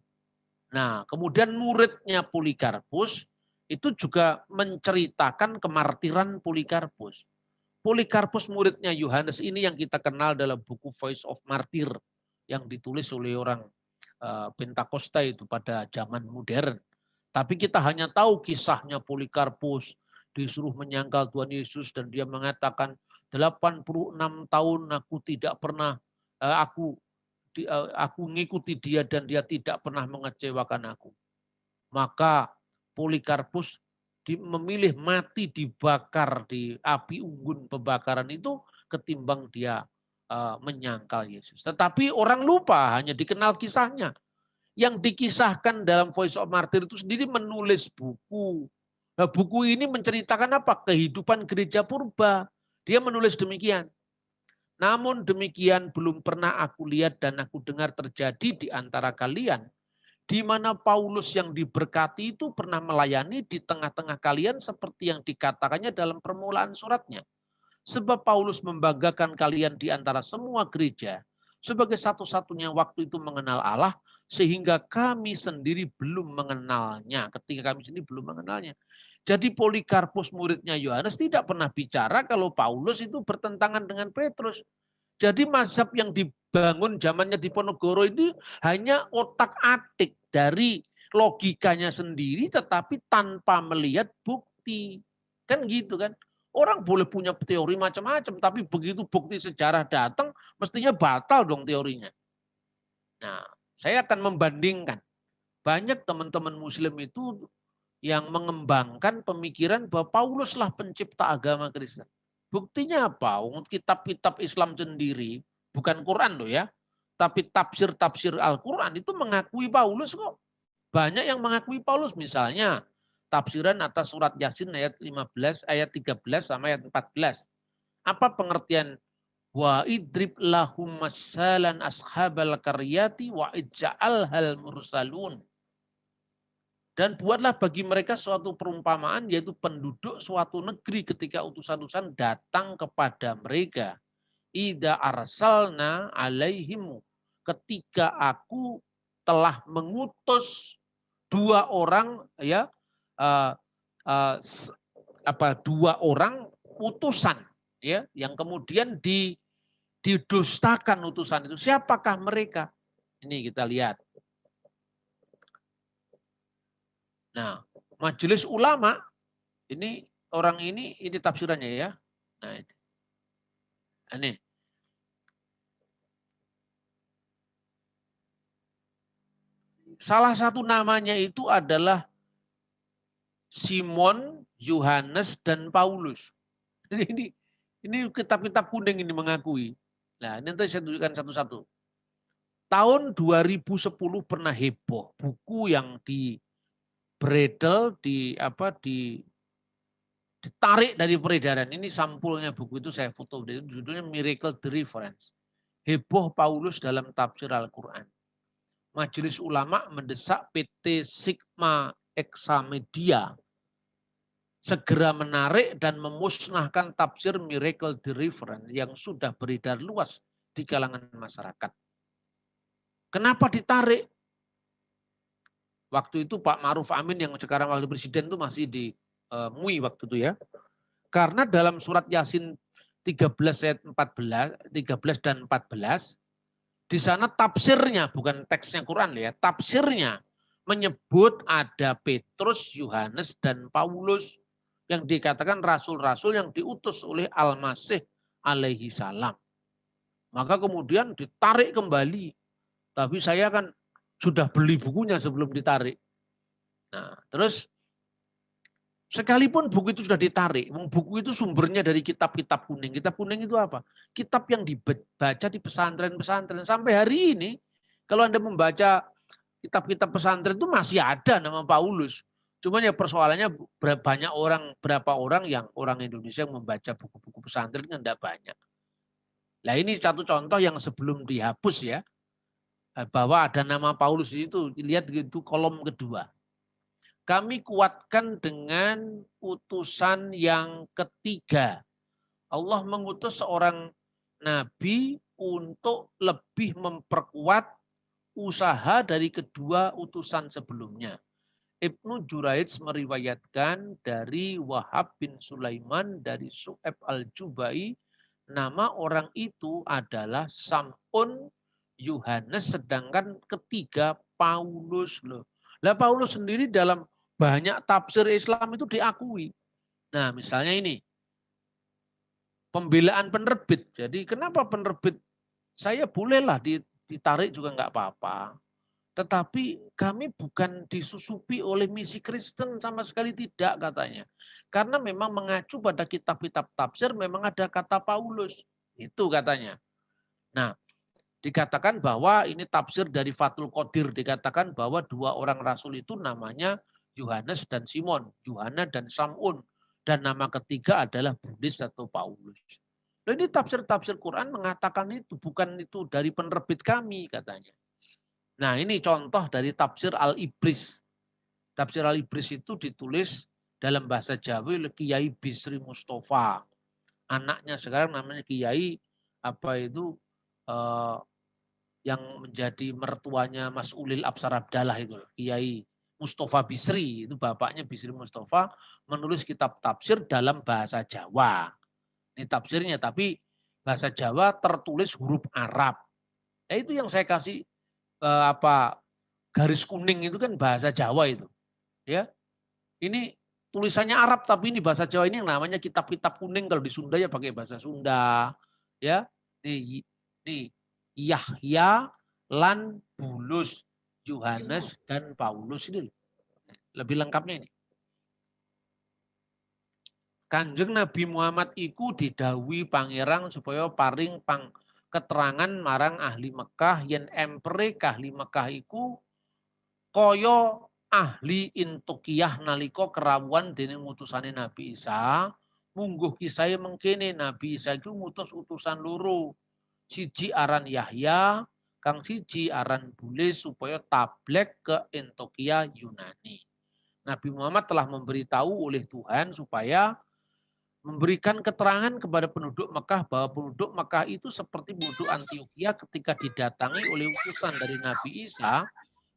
Nah, kemudian muridnya Polikarpus itu juga menceritakan kemartiran Polikarpus. Polikarpus muridnya Yohanes ini yang kita kenal dalam buku Voice of Martyr yang ditulis oleh orang Pentakosta itu pada zaman modern. Tapi kita hanya tahu kisahnya Polikarpus disuruh menyangkal Tuhan Yesus dan dia mengatakan 86 tahun aku tidak pernah aku ngikuti dia dan dia tidak pernah mengecewakan aku. Maka Polikarpus memilih mati dibakar di api unggun pembakaran itu ketimbang dia menyangkal Yesus. Tetapi orang lupa, hanya dikenal kisahnya. Yang dikisahkan dalam Voice of Martyr itu sendiri menulis buku. Nah, buku ini menceritakan apa? Kehidupan gereja purba. Dia menulis demikian. Namun demikian belum pernah aku lihat dan aku dengar terjadi di antara kalian, di mana Paulus yang diberkati itu pernah melayani di tengah-tengah kalian seperti yang dikatakannya dalam permulaan suratnya. Sebab Paulus membanggakan kalian di antara semua gereja sebagai satu-satunya waktu itu mengenal Allah, sehingga kami sendiri belum mengenalnya. Ketika kami sendiri belum mengenalnya. Jadi Polikarpus muridnya Yohanes tidak pernah bicara kalau Paulus itu bertentangan dengan Petrus. Jadi mazhab yang dibangun zamannya Diponegoro ini hanya otak-atik dari logikanya sendiri tetapi tanpa melihat bukti. Kan gitu kan. Orang boleh punya teori macam-macam, tapi begitu bukti sejarah datang, mestinya batal dong teorinya. Nah, saya akan membandingkan. Banyak teman-teman Muslim itu yang mengembangkan pemikiran bahwa Pauluslah pencipta agama Kristen. Buktinya apa? Kitab-kitab Islam sendiri, bukan Quran loh ya, tapi tafsir-tafsir Al-Quran itu mengakui Paulus kok. Banyak yang mengakui Paulus, misalnya tafsiran atas surat Yasin ayat 15, ayat 13 sama ayat 14. Apa pengertian wa idrib lahum masalan ashabal qaryati wa ij'al hal mursalun. Dan buatlah bagi mereka suatu perumpamaan, yaitu penduduk suatu negeri ketika utusan-utusan datang kepada mereka. Ida arsalna alaihimu, ketika aku telah mengutus dua orang, ya, dua orang utusan, ya, yang kemudian didustakan utusan itu. Siapakah mereka? Ini kita lihat. Nah, majelis ulama ini orang ini tafsirannya ya. Nah, ini. Salah satu namanya itu adalah Simon, Yohanes, dan Paulus. Ini kitab-kitab kuning ini mengakui. Nah, ini nanti saya tunjukkan satu-satu. Tahun 2010 pernah heboh buku yang beredel ditarik dari peredaran. Ini sampulnya buku itu saya foto, judulnya Miracle Deliverance. Heboh Paulus dalam tafsir Al-Quran. Majelis Ulama mendesak PT Sigma Examedia segera menarik dan memusnahkan tafsir Miracle Deliverance yang sudah beredar luas di kalangan masyarakat. Kenapa ditarik? Waktu itu Pak Ma'ruf Amin yang sekarang wakil presiden itu masih di MUI waktu itu ya. Karena dalam surat Yasin 13 ayat 13 dan 14, di sana tafsirnya, bukan teksnya Quran ya, tafsirnya menyebut ada Petrus, Yohanes, dan Paulus yang dikatakan rasul-rasul yang diutus oleh Al-Masih alaihi salam. Maka kemudian ditarik kembali. Tapi saya kan sudah beli bukunya sebelum ditarik. Nah, terus sekalipun buku itu sudah ditarik, buku itu sumbernya dari kitab-kitab kuning. Kitab kuning itu apa? Kitab yang dibaca di pesantren-pesantren. Sampai hari ini, kalau Anda membaca kitab-kitab pesantren itu masih ada nama Paulus. Cuma ya persoalannya berapa orang yang orang Indonesia yang membaca buku-buku pesantren kan tidak banyak. Nah ini satu contoh yang sebelum dihapus ya, bahwa ada nama Paulus itu, lihat itu kolom kedua. Kami kuatkan dengan utusan yang ketiga. Allah mengutus seorang nabi untuk lebih memperkuat usaha dari kedua utusan sebelumnya. Ibnu Juraij meriwayatkan dari Wahab bin Sulaiman dari Su'eb al-Jubai, nama orang itu adalah Sam'un Yohanes, sedangkan ketiga Paulus loh. Lah Paulus sendiri dalam banyak tafsir Islam itu diakui. Nah, misalnya ini. Pembelaan penerbit. Jadi kenapa penerbit saya bolehlah ditarik juga enggak apa-apa. Tetapi kami bukan disusupi oleh misi Kristen sama sekali tidak katanya. Karena memang mengacu pada kitab-kitab tafsir memang ada kata Paulus. Itu katanya. Nah, dikatakan bahwa ini tafsir dari Fathul Qadir, dikatakan bahwa dua orang rasul itu namanya Yohanes dan Simon, Yohana dan Samun, dan nama ketiga adalah Buddhis atau Paulus. Nah, ini tafsir-tafsir Quran mengatakan itu, bukan itu dari penerbit kami katanya. Nah, ini contoh dari tafsir Al-Ibris. Tafsir Al-Ibris itu ditulis dalam bahasa Jawa oleh Kiai Bisri Mustafa. Anaknya sekarang namanya Kiai yang menjadi mertuanya Mas Ulil Absar Abdallah itu, Kiai Mustafa Bisri, itu bapaknya Bisri Mustafa, menulis kitab tafsir dalam bahasa Jawa. Ini tafsirnya, tapi bahasa Jawa tertulis huruf Arab. Itu yang saya kasih garis kuning itu kan bahasa Jawa itu. Ya, ini tulisannya Arab tapi ini bahasa Jawa, ini yang namanya kitab-kitab kuning, kalau di Sunda ya pakai bahasa Sunda. Ya, nih Yahya lan Bulus, Yohanes dan Paulus, ini lebih lengkapnya ini. Kanjeng Nabi Muhammad iku didhawuhi pangeran supaya paring keterangan marang ahli Mekah yen empere ahli Mekah iku kaya ahli Intukiyah nalika kerawuhan dening utusane Nabi Isa. Mungguh kisahe mengkene Nabi Isa iku ngutus utusan loro. Siji aran Yahya, kang siji aran Bulis supaya tablek ke Antokia Yunani. Nabi Muhammad telah memberitahu oleh Tuhan supaya memberikan keterangan kepada penduduk Mekah bahwa penduduk Mekah itu seperti penduduk Antioquia ketika didatangi oleh utusan dari Nabi Isa.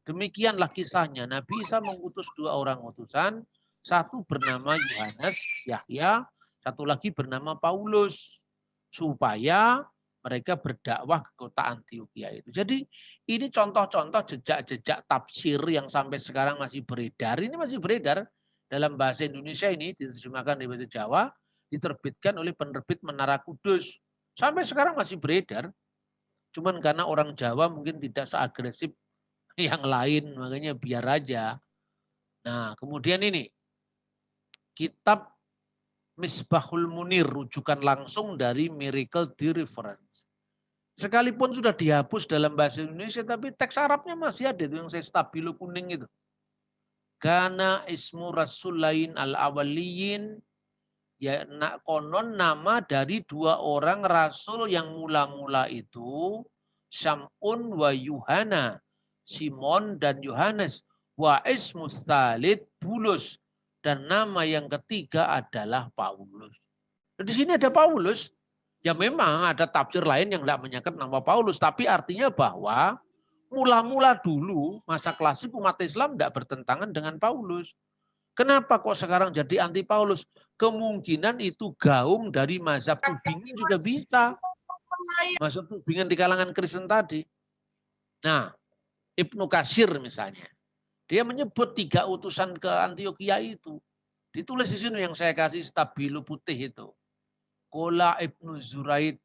Demikianlah kisahnya. Nabi Isa mengutus dua orang utusan, satu bernama Yohanes Yahya, satu lagi bernama Paulus, supaya mereka berdakwah ke kota Antioquia itu. Jadi ini contoh-contoh jejak-jejak tafsir yang sampai sekarang masih beredar. Ini masih beredar dalam bahasa Indonesia, ini diterjemahkan di bahasa Jawa, diterbitkan oleh penerbit Menara Kudus. Sampai sekarang masih beredar. Cuman karena orang Jawa mungkin tidak seagresif yang lain, makanya biar aja. Nah, kemudian ini kitab Misbahul Munir, rujukan langsung dari Miracle Deliverance. Sekalipun sudah dihapus dalam bahasa Indonesia, tapi teks Arabnya masih ada, itu yang saya stabilo kuning itu. Kana ismu rasulain al-awaliyin, ya konon nama dari dua orang rasul yang mula-mula itu, Sam'un wa Yuhana, Simon dan Yohanes, wa ismu tsalits Bulus, dan nama yang ketiga adalah Paulus. Di sini ada Paulus. Ya memang ada tafsir lain yang tidak menyangkut nama Paulus, tapi artinya bahwa mula-mula dulu masa klasik umat Islam tidak bertentangan dengan Paulus. Kenapa kok sekarang jadi anti Paulus? Kemungkinan itu gaung dari mazhab tudingan juga bisa. Mazhab tudingan di kalangan Kristen tadi. Nah, Ibnu Katsir misalnya, dia menyebut 3 utusan ke Antioquia itu. Ditulis di sini yang saya kasih stabilo putih itu. Qala Ibnu Zuraid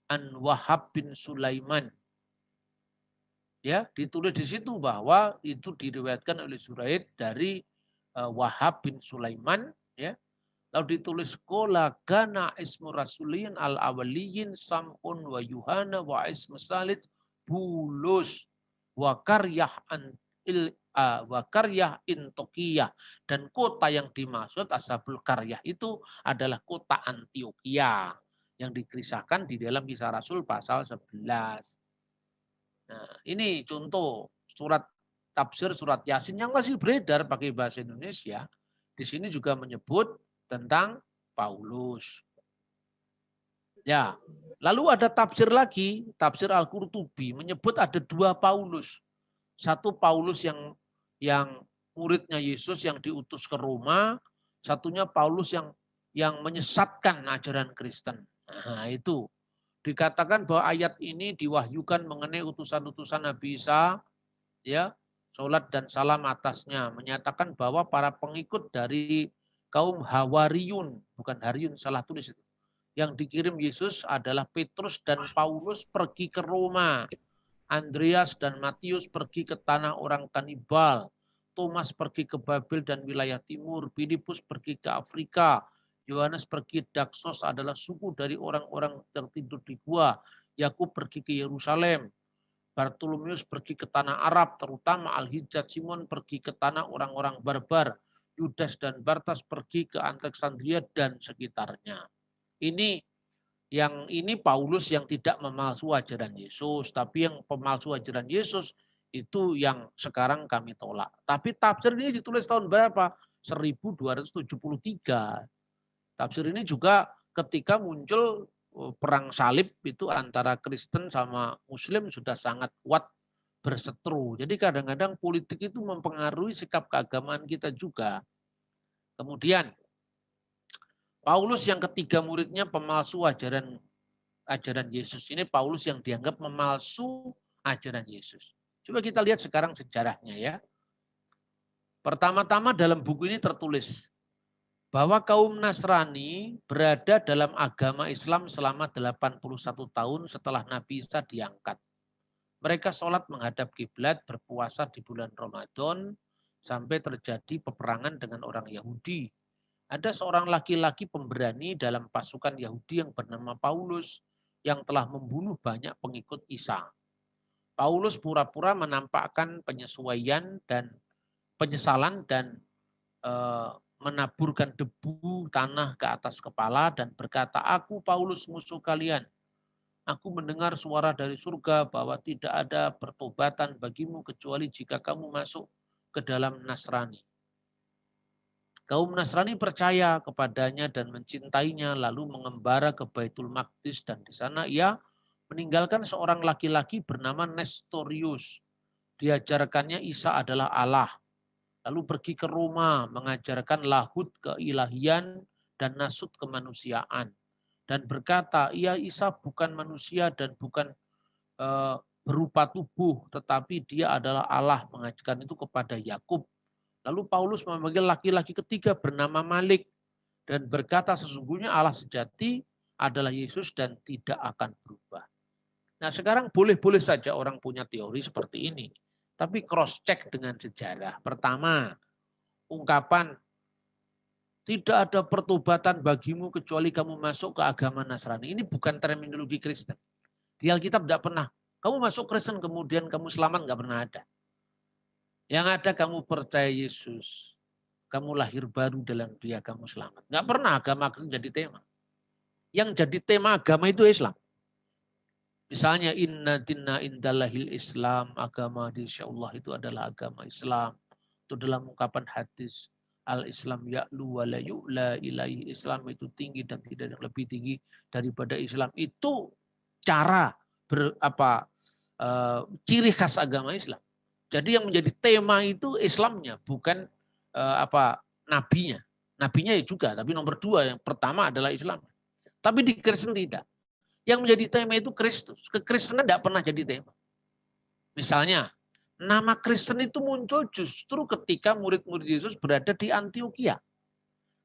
an Wahab bin Sulaiman. Ya, ditulis di situ bahwa itu diriwayatkan oleh Zuraid dari Wahab bin Sulaiman, ya. Lalu ditulis qala kana ismu rasulin al-awaliyin Sam'un wa Yuhana wa ismu Tsalits Bulus wa qaryah Antioquia, dan kota yang dimaksud Ashabul Qaryah itu adalah kota Antioquia yang dikisahkan di dalam Kisah Rasul pasal 11. Nah, ini contoh surat tafsir surat Yasin yang masih beredar pakai bahasa Indonesia. Di sini juga menyebut tentang Paulus. Ya, lalu ada tafsir lagi, tafsir Al-Qurtubi menyebut ada 2 Paulus. Satu Paulus yang muridnya Yesus yang diutus ke Roma, satunya Paulus yang menyesatkan ajaran Kristen. Nah, itu dikatakan bahwa ayat ini diwahyukan mengenai utusan-utusan Nabi Isa, ya, salat dan salam atasnya, menyatakan bahwa para pengikut dari kaum Hawariyun, bukan Hariyun, salah tulis itu, yang dikirim Yesus adalah Petrus dan Paulus pergi ke Roma. Andreas dan Matius pergi ke tanah orang kanibal. Thomas pergi ke Babel dan wilayah timur. Filipus pergi ke Afrika. Yohanes pergi Daksos adalah suku dari orang-orang tertidur di gua. Yakub pergi ke Yerusalem, Bartolomeus pergi ke tanah Arab, terutama Al-Hijjaj, Simon pergi ke tanah orang-orang barbar, Yudas dan Bartas pergi ke Alexandria dan sekitarnya. Ini Paulus yang tidak memalsu ajaran Yesus, tapi yang pemalsu ajaran Yesus itu yang sekarang kami tolak. Tapi tafsir ini ditulis tahun berapa? 1273. Tafsir ini juga ketika muncul perang salib itu antara Kristen sama Muslim sudah sangat kuat berseteru. Jadi kadang-kadang politik itu mempengaruhi sikap keagamaan kita juga. Kemudian Paulus yang ketiga muridnya pemalsu ajaran Yesus. Ini Paulus yang dianggap memalsu ajaran Yesus. Coba kita lihat sekarang sejarahnya ya. Pertama-tama dalam buku ini tertulis bahwa kaum Nasrani berada dalam agama Islam selama 81 tahun setelah Nabi Isa diangkat. Mereka sholat menghadap kiblat, berpuasa di bulan Ramadan, sampai terjadi peperangan dengan orang Yahudi. Ada seorang laki-laki pemberani dalam pasukan Yahudi yang bernama Paulus, yang telah membunuh banyak pengikut Isa. Paulus pura-pura menampakkan penyesalan dan menaburkan debu tanah ke atas kepala dan berkata, "Aku Paulus musuh kalian. Aku mendengar suara dari surga bahwa tidak ada pertobatan bagimu kecuali jika kamu masuk ke dalam Nasrani." Kaum Nasrani percaya kepadanya dan mencintainya, lalu mengembara ke Baitul Maqdis, dan di sana ia meninggalkan seorang laki-laki bernama Nestorius. Diajarkannya Isa adalah Allah. Lalu pergi ke Roma mengajarkan lahud keilahian dan nasut kemanusiaan. Dan berkata, Isa bukan manusia dan bukan berupa tubuh, tetapi dia adalah Allah, mengajarkan itu kepada Yakub. Lalu Paulus memanggil laki-laki ketiga bernama Malik dan berkata, sesungguhnya Allah sejati adalah Yesus dan tidak akan berubah. Nah sekarang boleh-boleh saja orang punya teori seperti ini. Tapi cross check dengan sejarah. Pertama, ungkapan tidak ada pertobatan bagimu kecuali kamu masuk ke agama Nasrani. Ini bukan terminologi Kristen. Di Alkitab tidak pernah. Kamu masuk Kristen kemudian kamu selamat, nggak pernah ada. Yang ada kamu percaya Yesus. Kamu lahir baru dalam Dia, kamu selamat. Nggak pernah agama Kristen jadi tema. Yang jadi tema agama itu Islam. Misalnya inna dinna indallahil Islam, agama di insya Allah itu adalah agama Islam. Itu dalam ungkapan hadis al-Islam ya'lu wa la yu'la ilaihi. Islam itu tinggi dan tidak ada yang lebih tinggi daripada Islam. Itu cara ciri khas agama Islam. Jadi yang menjadi tema itu Islamnya, bukan nabinya. Nabinya ya juga, tapi nomor dua yang pertama adalah Islam. Tapi di Kristen tidak. Yang menjadi tema itu Kristus. Kekristenan tidak pernah jadi tema. Misalnya, nama Kristen itu muncul justru ketika murid-murid Yesus berada di Antioquia.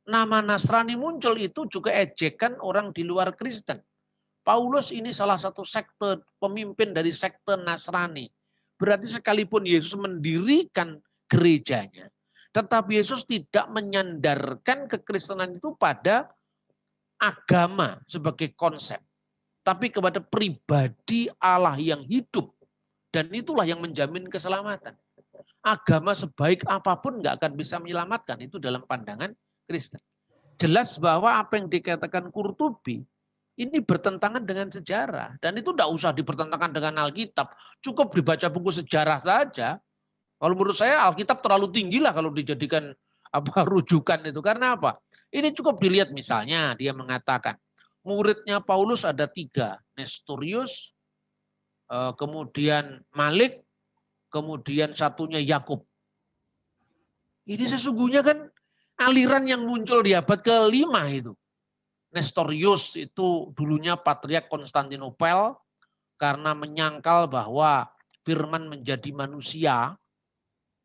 Nama Nasrani muncul itu juga ejekan orang di luar Kristen. Paulus ini salah satu sekte, pemimpin dari sekte Nasrani. Berarti sekalipun Yesus mendirikan gerejanya, tetapi Yesus tidak menyandarkan kekristenan itu pada agama sebagai konsep. Tapi kepada pribadi Allah yang hidup. Dan itulah yang menjamin keselamatan. Agama sebaik apapun nggak akan bisa menyelamatkan. Itu dalam pandangan Kristen. Jelas bahwa apa yang dikatakan Qurtubi ini bertentangan dengan sejarah. Dan itu tidak usah dipertentangkan dengan Alkitab. Cukup dibaca buku sejarah saja. Kalau menurut saya Alkitab terlalu tinggi lah kalau dijadikan rujukan itu. Karena apa? Ini cukup dilihat misalnya dia mengatakan. Muridnya Paulus ada 3. Nestorius, kemudian Malik, kemudian satunya Yakub. Ini sesungguhnya kan aliran yang muncul di abad ke-5 itu. Nestorius itu dulunya Patriark Konstantinopel karena menyangkal bahwa firman menjadi manusia,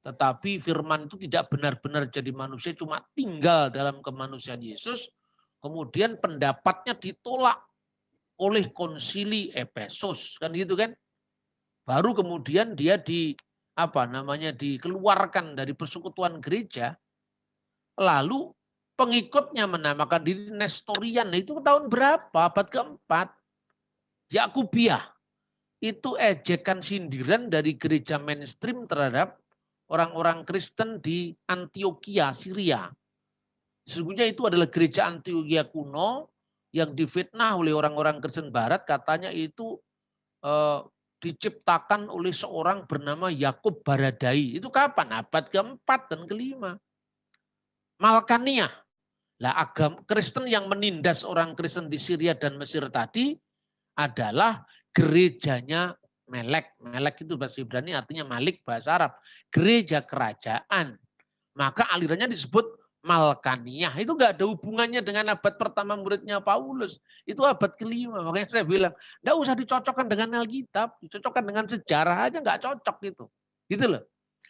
tetapi firman itu tidak benar-benar jadi manusia, cuma tinggal dalam kemanusiaan Yesus. Kemudian pendapatnya ditolak oleh konsili Efesus, kan gitu kan? Baru kemudian dia dikeluarkan dari persekutuan gereja. Lalu pengikutnya menamakan diri Nestorian. Itu tahun berapa? Abad ke-4. Yakubiyah itu ejekan sindiran dari gereja mainstream terhadap orang-orang Kristen di Antioquia, Syria. Sesungguhnya itu adalah gereja Antioquia kuno yang difitnah oleh orang-orang Kristen Barat, katanya itu diciptakan oleh seorang bernama Yakub Baradai. Itu kapan? Abad keempat dan kelima. Malkaniyah. Lah agama Kristen yang menindas orang Kristen di Syria dan Mesir tadi adalah gerejanya Melek. Melek itu bahasa Ibrani artinya Malik bahasa Arab. Gereja kerajaan. Maka alirannya disebut Malkaniyah. Itu enggak ada hubungannya dengan abad pertama muridnya Paulus. Itu abad kelima. Makanya saya bilang, enggak usah dicocokkan dengan Alkitab. Dicocokkan dengan sejarah aja enggak cocok itu. Gitu loh.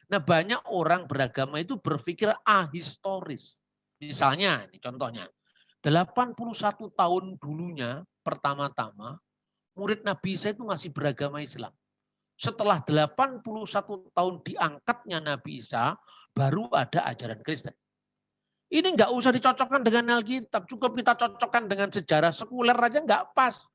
Nah banyak orang beragama itu berpikir ahistoris. Misalnya, ini contohnya. 81 tahun dulunya pertama-tama murid Nabi Isa itu masih beragama Islam. Setelah 81 tahun diangkatnya Nabi Isa, baru ada ajaran Kristen. Ini nggak usah dicocokkan dengan Alkitab, cukup kita cocokkan dengan sejarah sekuler aja nggak pas.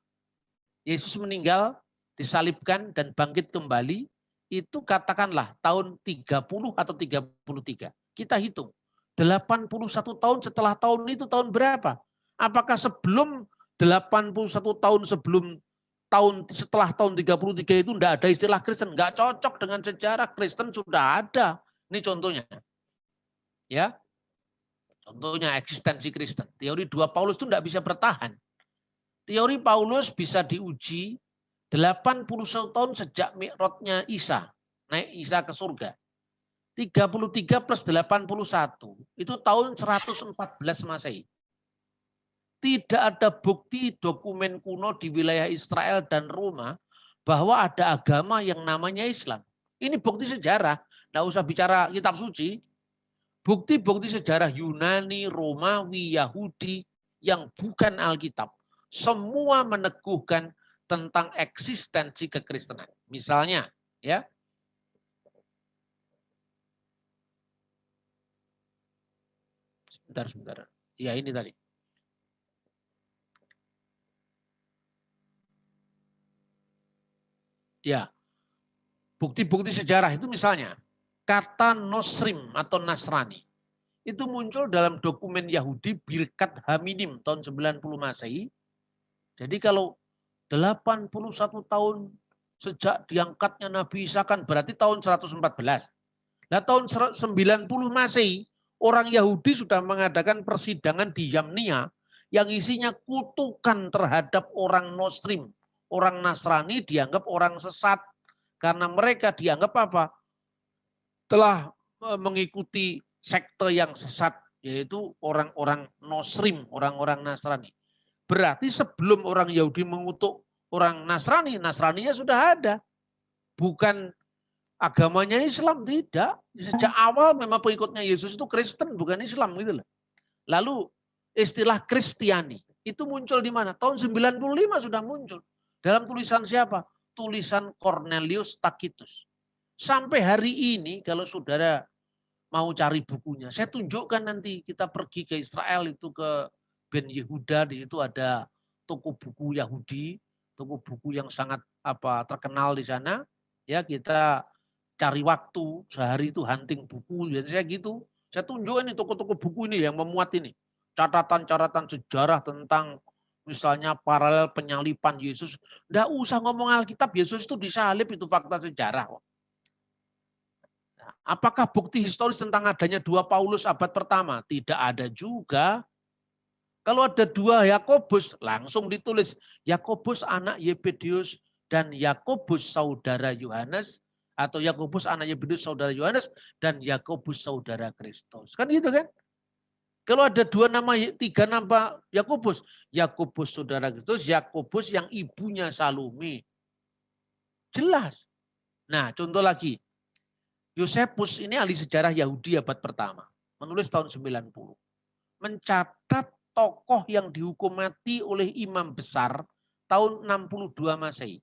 Yesus meninggal, disalibkan dan bangkit kembali, itu katakanlah tahun 30 atau 33. Kita hitung, 81 tahun setelah tahun itu tahun berapa? Apakah sebelum 81 tahun sebelum tahun setelah tahun 33 itu enggak ada istilah Kristen, enggak cocok dengan sejarah. Kristen sudah ada. Ini contohnya. Ya. Contohnya eksistensi Kristen. Teori 2 Paulus itu enggak bisa bertahan. Teori Paulus bisa diuji 81 tahun sejak mi'rajnya Isa, naik Isa ke surga. 33 plus 81 itu tahun 114 Masehi. Tidak ada bukti dokumen kuno di wilayah Israel dan Roma bahwa ada agama yang namanya Islam. Ini bukti sejarah, nggak usah bicara kitab suci. Bukti-bukti sejarah Yunani, Romawi, Yahudi yang bukan Alkitab. Semua meneguhkan tentang eksistensi kekristenan. Misalnya, ya. Sebentar. Ya ini tadi. Ya, bukti-bukti sejarah itu misalnya kata Nosrim atau Nasrani itu muncul dalam dokumen Yahudi Birkat Haminim tahun 90 Masehi. Jadi kalau 81 tahun sejak diangkatnya Nabi Isa kan berarti tahun 114. Nah tahun 90 Masehi orang Yahudi sudah mengadakan persidangan di Yamnia yang isinya kutukan terhadap orang Nosrim. Orang Nasrani dianggap orang sesat karena mereka dianggap apa? Telah mengikuti sekte yang sesat, yaitu orang-orang Nosrim, orang-orang Nasrani. Berarti sebelum orang Yahudi mengutuk orang Nasrani, Nasraninya sudah ada. Bukan agamanya Islam, tidak. Sejak awal memang pengikutnya Yesus itu Kristen, bukan Islam gitu loh. Lalu istilah Kristiani itu muncul di mana? Tahun 95 sudah muncul. Dalam tulisan siapa? Tulisan Cornelius Tacitus. Sampai hari ini kalau saudara mau cari bukunya, saya tunjukkan nanti kita pergi ke Israel itu ke Ben Yehuda, di situ ada toko buku Yahudi, toko buku yang sangat terkenal di sana. Ya kita cari waktu sehari itu hunting buku, dan saya gitu. Saya tunjukkan ini toko-toko buku ini yang memuat ini catatan-catatan sejarah tentang misalnya paralel penyalipan Yesus. Nggak usah ngomong Alkitab, Yesus itu disalib, itu fakta sejarah. Apakah bukti historis tentang adanya 2 Paulus abad pertama? Tidak ada juga. Kalau ada 2 Yakobus, langsung ditulis Yakobus anak Yebedeus dan Yakobus saudara Yohanes, atau Yakobus anak Yebedeus saudara Yohanes dan Yakobus saudara Kristus. Kan gitu kan? Kalau ada 2 nama, 3 nama Yakobus, Yakobus saudara Kristus, Yakobus yang ibunya Salome. Jelas. Nah, contoh lagi. Yosefus ini ahli sejarah Yahudi abad pertama. Menulis tahun 90. Mencatat tokoh yang dihukum mati oleh imam besar tahun 62 Masehi.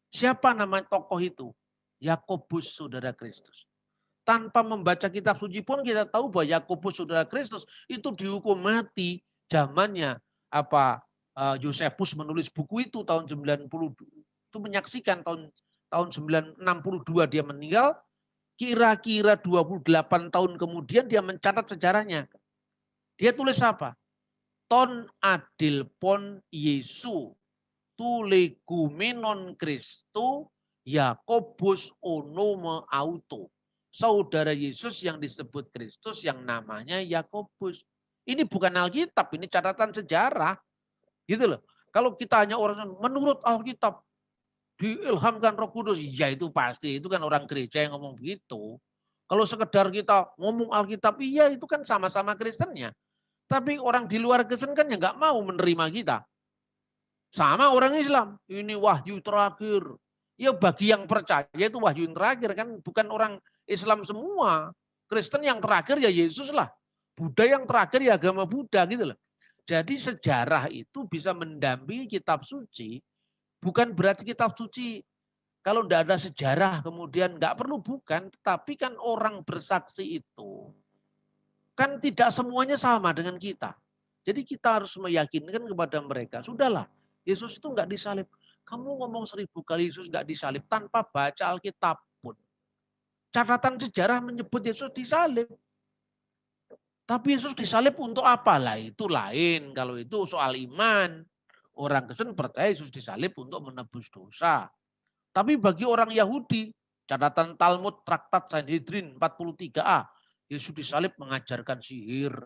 Siapa nama tokoh itu? Yakobus saudara Kristus. Tanpa membaca kitab suci pun kita tahu bahwa Yakobus saudara Kristus itu dihukum mati zamannya Yosepus menulis buku itu tahun 90, itu menyaksikan tahun 62 dia meninggal, kira-kira 28 tahun kemudian dia mencatat sejarahnya. Dia tulis apa? Ton adil pon Yesu tulegumenon Kristo Yakobus onome auto. Saudara Yesus yang disebut Kristus yang namanya Yakobus. Ini bukan Alkitab, ini catatan sejarah. Gitu loh. Kalau kita hanya orang menurut Alkitab diilhamkan Roh Kudus, ya itu pasti, itu kan orang gereja yang ngomong begitu. Kalau sekedar kita ngomong Alkitab, iya itu kan sama-sama Kristennya. Tapi orang di luar Kristen kan ya nggak mau menerima kita. Sama orang Islam, ini wahyu terakhir. Ya bagi yang percaya itu wahyu yang terakhir kan, bukan orang Islam semua. Kristen yang terakhir ya Yesus lah. Buddha yang terakhir ya agama Buddha gitu loh. Jadi sejarah itu bisa mendampingi kitab suci, bukan berarti kitab suci kalau tidak ada sejarah kemudian nggak perlu, bukan. Tetapi kan orang bersaksi itu kan tidak semuanya sama dengan kita. Jadi kita harus meyakinkan kepada mereka, sudahlah Yesus itu nggak disalib. Kamu ngomong 1000 kali Yesus nggak disalib tanpa baca Alkitab pun. Catatan sejarah menyebut Yesus disalib. Tapi Yesus disalib untuk apa? Lah itu lain. Kalau itu soal iman. Orang Kristen percaya Yesus disalib untuk menebus dosa. Tapi bagi orang Yahudi, catatan Talmud Traktat Sanhedrin 43a, Yesus disalib mengajarkan sihir.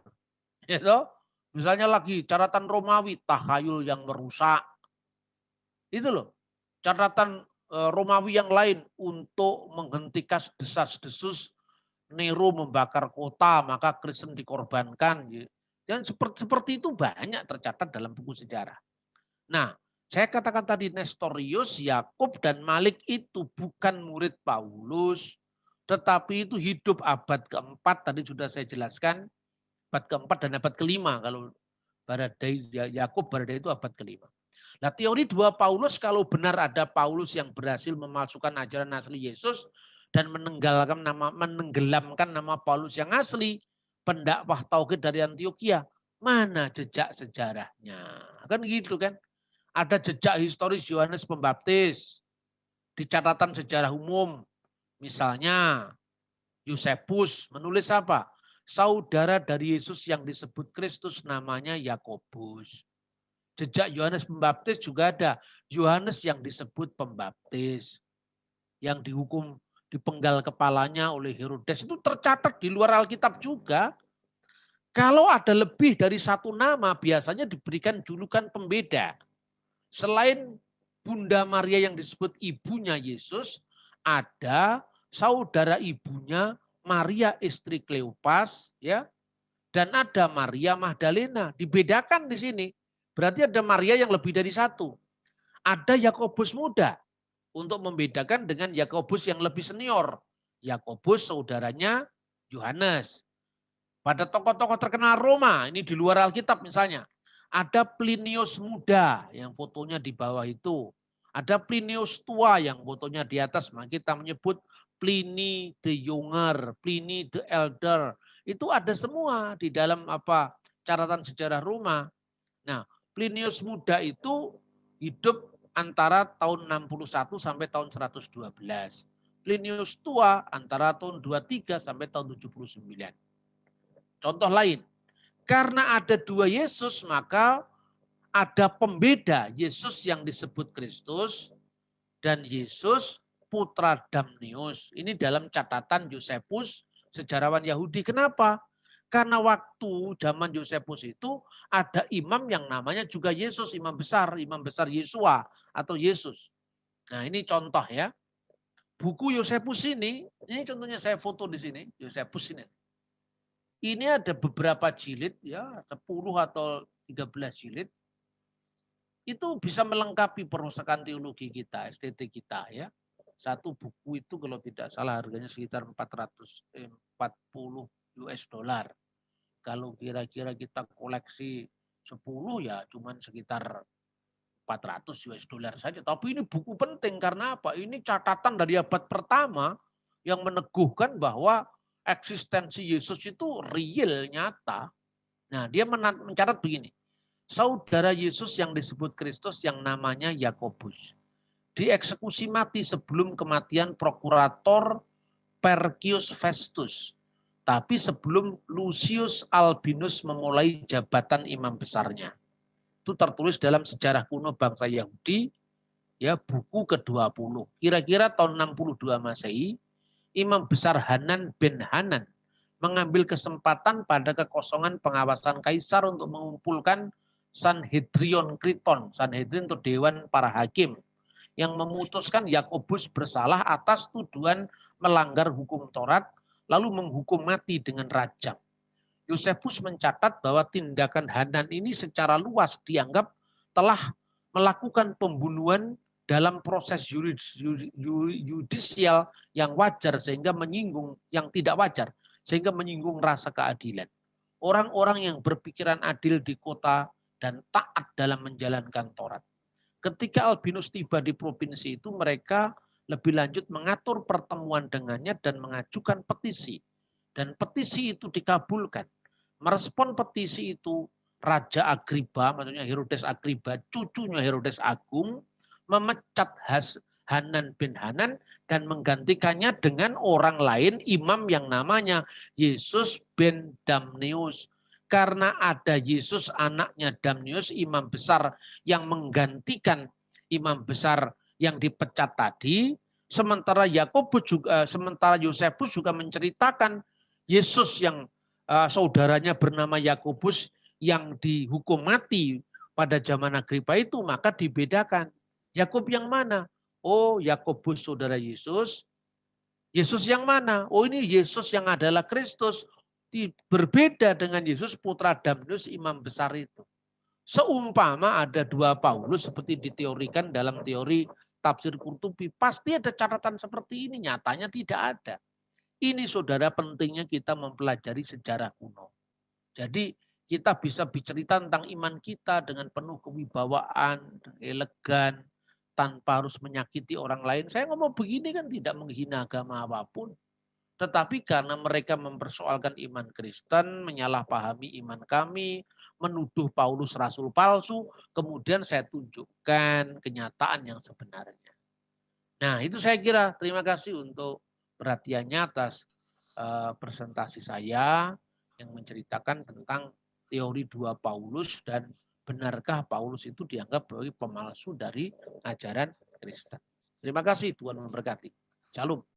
Gitu? Misalnya lagi catatan Romawi, tahayul yang merusak. Itu loh. Catatan Romawi yang lain untuk menghentikan desas-desus Nero membakar kota, maka Kristen dikorbankan. Dan seperti itu banyak tercatat dalam buku sejarah. Nah, saya katakan tadi Nestorius, Yakub, dan Malik itu bukan murid Paulus, tetapi itu hidup abad keempat, tadi sudah saya jelaskan, abad keempat dan abad kelima. Kalau Yakub Baradai itu abad kelima. Nah, teori dua Paulus, kalau benar ada Paulus yang berhasil memasukkan ajaran asli Yesus, dan menenggelamkan nama Paulus yang asli, pendakwah tauhid dari Antioquia, mana jejak sejarahnya? Kan gitu kan? Ada jejak historis Yohanes Pembaptis di catatan sejarah umum. Misalnya Yosepus menulis apa? Saudara dari Yesus yang disebut Kristus namanya Yakobus. Jejak Yohanes Pembaptis juga ada. Yohanes yang disebut Pembaptis. Yang dihukum dipenggal kepalanya oleh Herodes itu tercatat di luar Alkitab juga. Kalau ada lebih dari satu nama biasanya diberikan julukan pembeda. Selain Bunda Maria yang disebut ibunya Yesus, ada saudara ibunya Maria istri Kleopas, ya, dan ada Maria Magdalena. Dibedakan di sini. Berarti ada Maria yang lebih dari satu. Ada Yakobus muda, untuk membedakan dengan Yakobus yang lebih senior. Yakobus saudaranya Yohanes. Pada tokoh-tokoh terkenal Roma, ini di luar Alkitab misalnya. Ada Plinius muda yang fotonya di bawah itu. Ada Plinius tua yang fotonya di atas. Maka kita menyebut Pliny the Younger, Pliny the Elder. Itu ada semua di dalam catatan sejarah Roma. Nah, Plinius muda itu hidup antara tahun 61 sampai tahun 112. Plinius tua antara tahun 23 sampai tahun 79. Contoh lain, karena ada dua Yesus maka ada pembeda Yesus yang disebut Kristus dan Yesus putra Damnius. Ini dalam catatan Yosepus, sejarawan Yahudi. Kenapa? Karena waktu zaman Yosepus itu ada imam yang namanya juga Yesus, imam besar Yesua atau Yesus. Nah ini contoh ya. Buku Yosepus ini contohnya saya foto di sini, Yosepus ini. Ini ada beberapa jilid ya, 10 atau 13 jilid. Itu bisa melengkapi perusahaan teologi kita, STT kita ya. Satu buku itu kalau tidak salah harganya sekitar 440 US dollar. Kalau kira-kira kita koleksi 10 ya cuman sekitar 400 US dollar saja. Tapi ini buku penting karena apa? Ini catatan dari abad pertama yang meneguhkan bahwa eksistensi Yesus itu real, nyata. Nah dia mencatat begini. saudara Yesus yang disebut Kristus yang namanya Yakobus dieksekusi mati sebelum kematian prokurator Perkius Festus. Tapi sebelum Lucius Albinus memulai jabatan imam besarnya. Itu tertulis dalam sejarah kuno bangsa Yahudi, ya, buku ke-20. Kira-kira tahun 62 Masehi, Imam besar Hanan bin Hanan mengambil kesempatan pada kekosongan pengawasan kaisar untuk mengumpulkan Sanhedrion Kriton. Sanhedrin itu dewan para hakim yang memutuskan Yakobus bersalah atas tuduhan melanggar hukum Taurat, lalu menghukum mati dengan rajam. Yosefus mencatat bahwa tindakan Hanan ini secara luas dianggap telah melakukan pembunuhan dalam proses yudisial yang wajar sehingga menyinggung yang tidak wajar, sehingga menyinggung rasa keadilan. Orang-orang yang berpikiran adil di kota dan taat dalam menjalankan Taurat. Ketika Albinus tiba di provinsi itu, mereka lebih lanjut mengatur pertemuan dengannya dan mengajukan petisi. Dan petisi itu dikabulkan. Merespon petisi itu, Raja Agriba, maksudnya Herodes Agriba, cucunya Herodes Agung, memecat Hanan bin Hanan dan menggantikannya dengan orang lain, imam yang namanya Yesus bin Damnius. Karena ada Yesus anaknya Damnius, imam besar yang menggantikan imam besar yang dipecat tadi, sementara Yakobus juga, sementara Yosefus juga menceritakan Yesus yang saudaranya bernama Yakobus yang dihukum mati pada zaman Agripa itu, maka dibedakan. Yakub yang mana? Oh, Yakobus saudara Yesus. Yesus yang mana? Oh, ini Yesus yang adalah Kristus. Berbeda dengan Yesus putra Damnius imam besar itu. Seumpama ada dua Paulus seperti diteorikan dalam teori tafsir Qurtubi, pasti ada catatan seperti ini, nyatanya tidak ada. Ini saudara pentingnya kita mempelajari sejarah kuno. Jadi kita bisa bercerita tentang iman kita dengan penuh kewibawaan, elegan, tanpa harus menyakiti orang lain. Saya ngomong begini kan tidak menghina agama apapun. Tetapi karena mereka mempersoalkan iman Kristen, menyalahpahami iman kami, menuduh Paulus rasul palsu, kemudian saya tunjukkan kenyataan yang sebenarnya. Nah, itu saya kira. Terima kasih untuk perhatiannya atas presentasi saya yang menceritakan tentang teori dua Paulus dan benarkah Paulus itu dianggap sebagai pemalsu dari ajaran Kristen. Terima kasih, Tuhan memberkati. Shalom.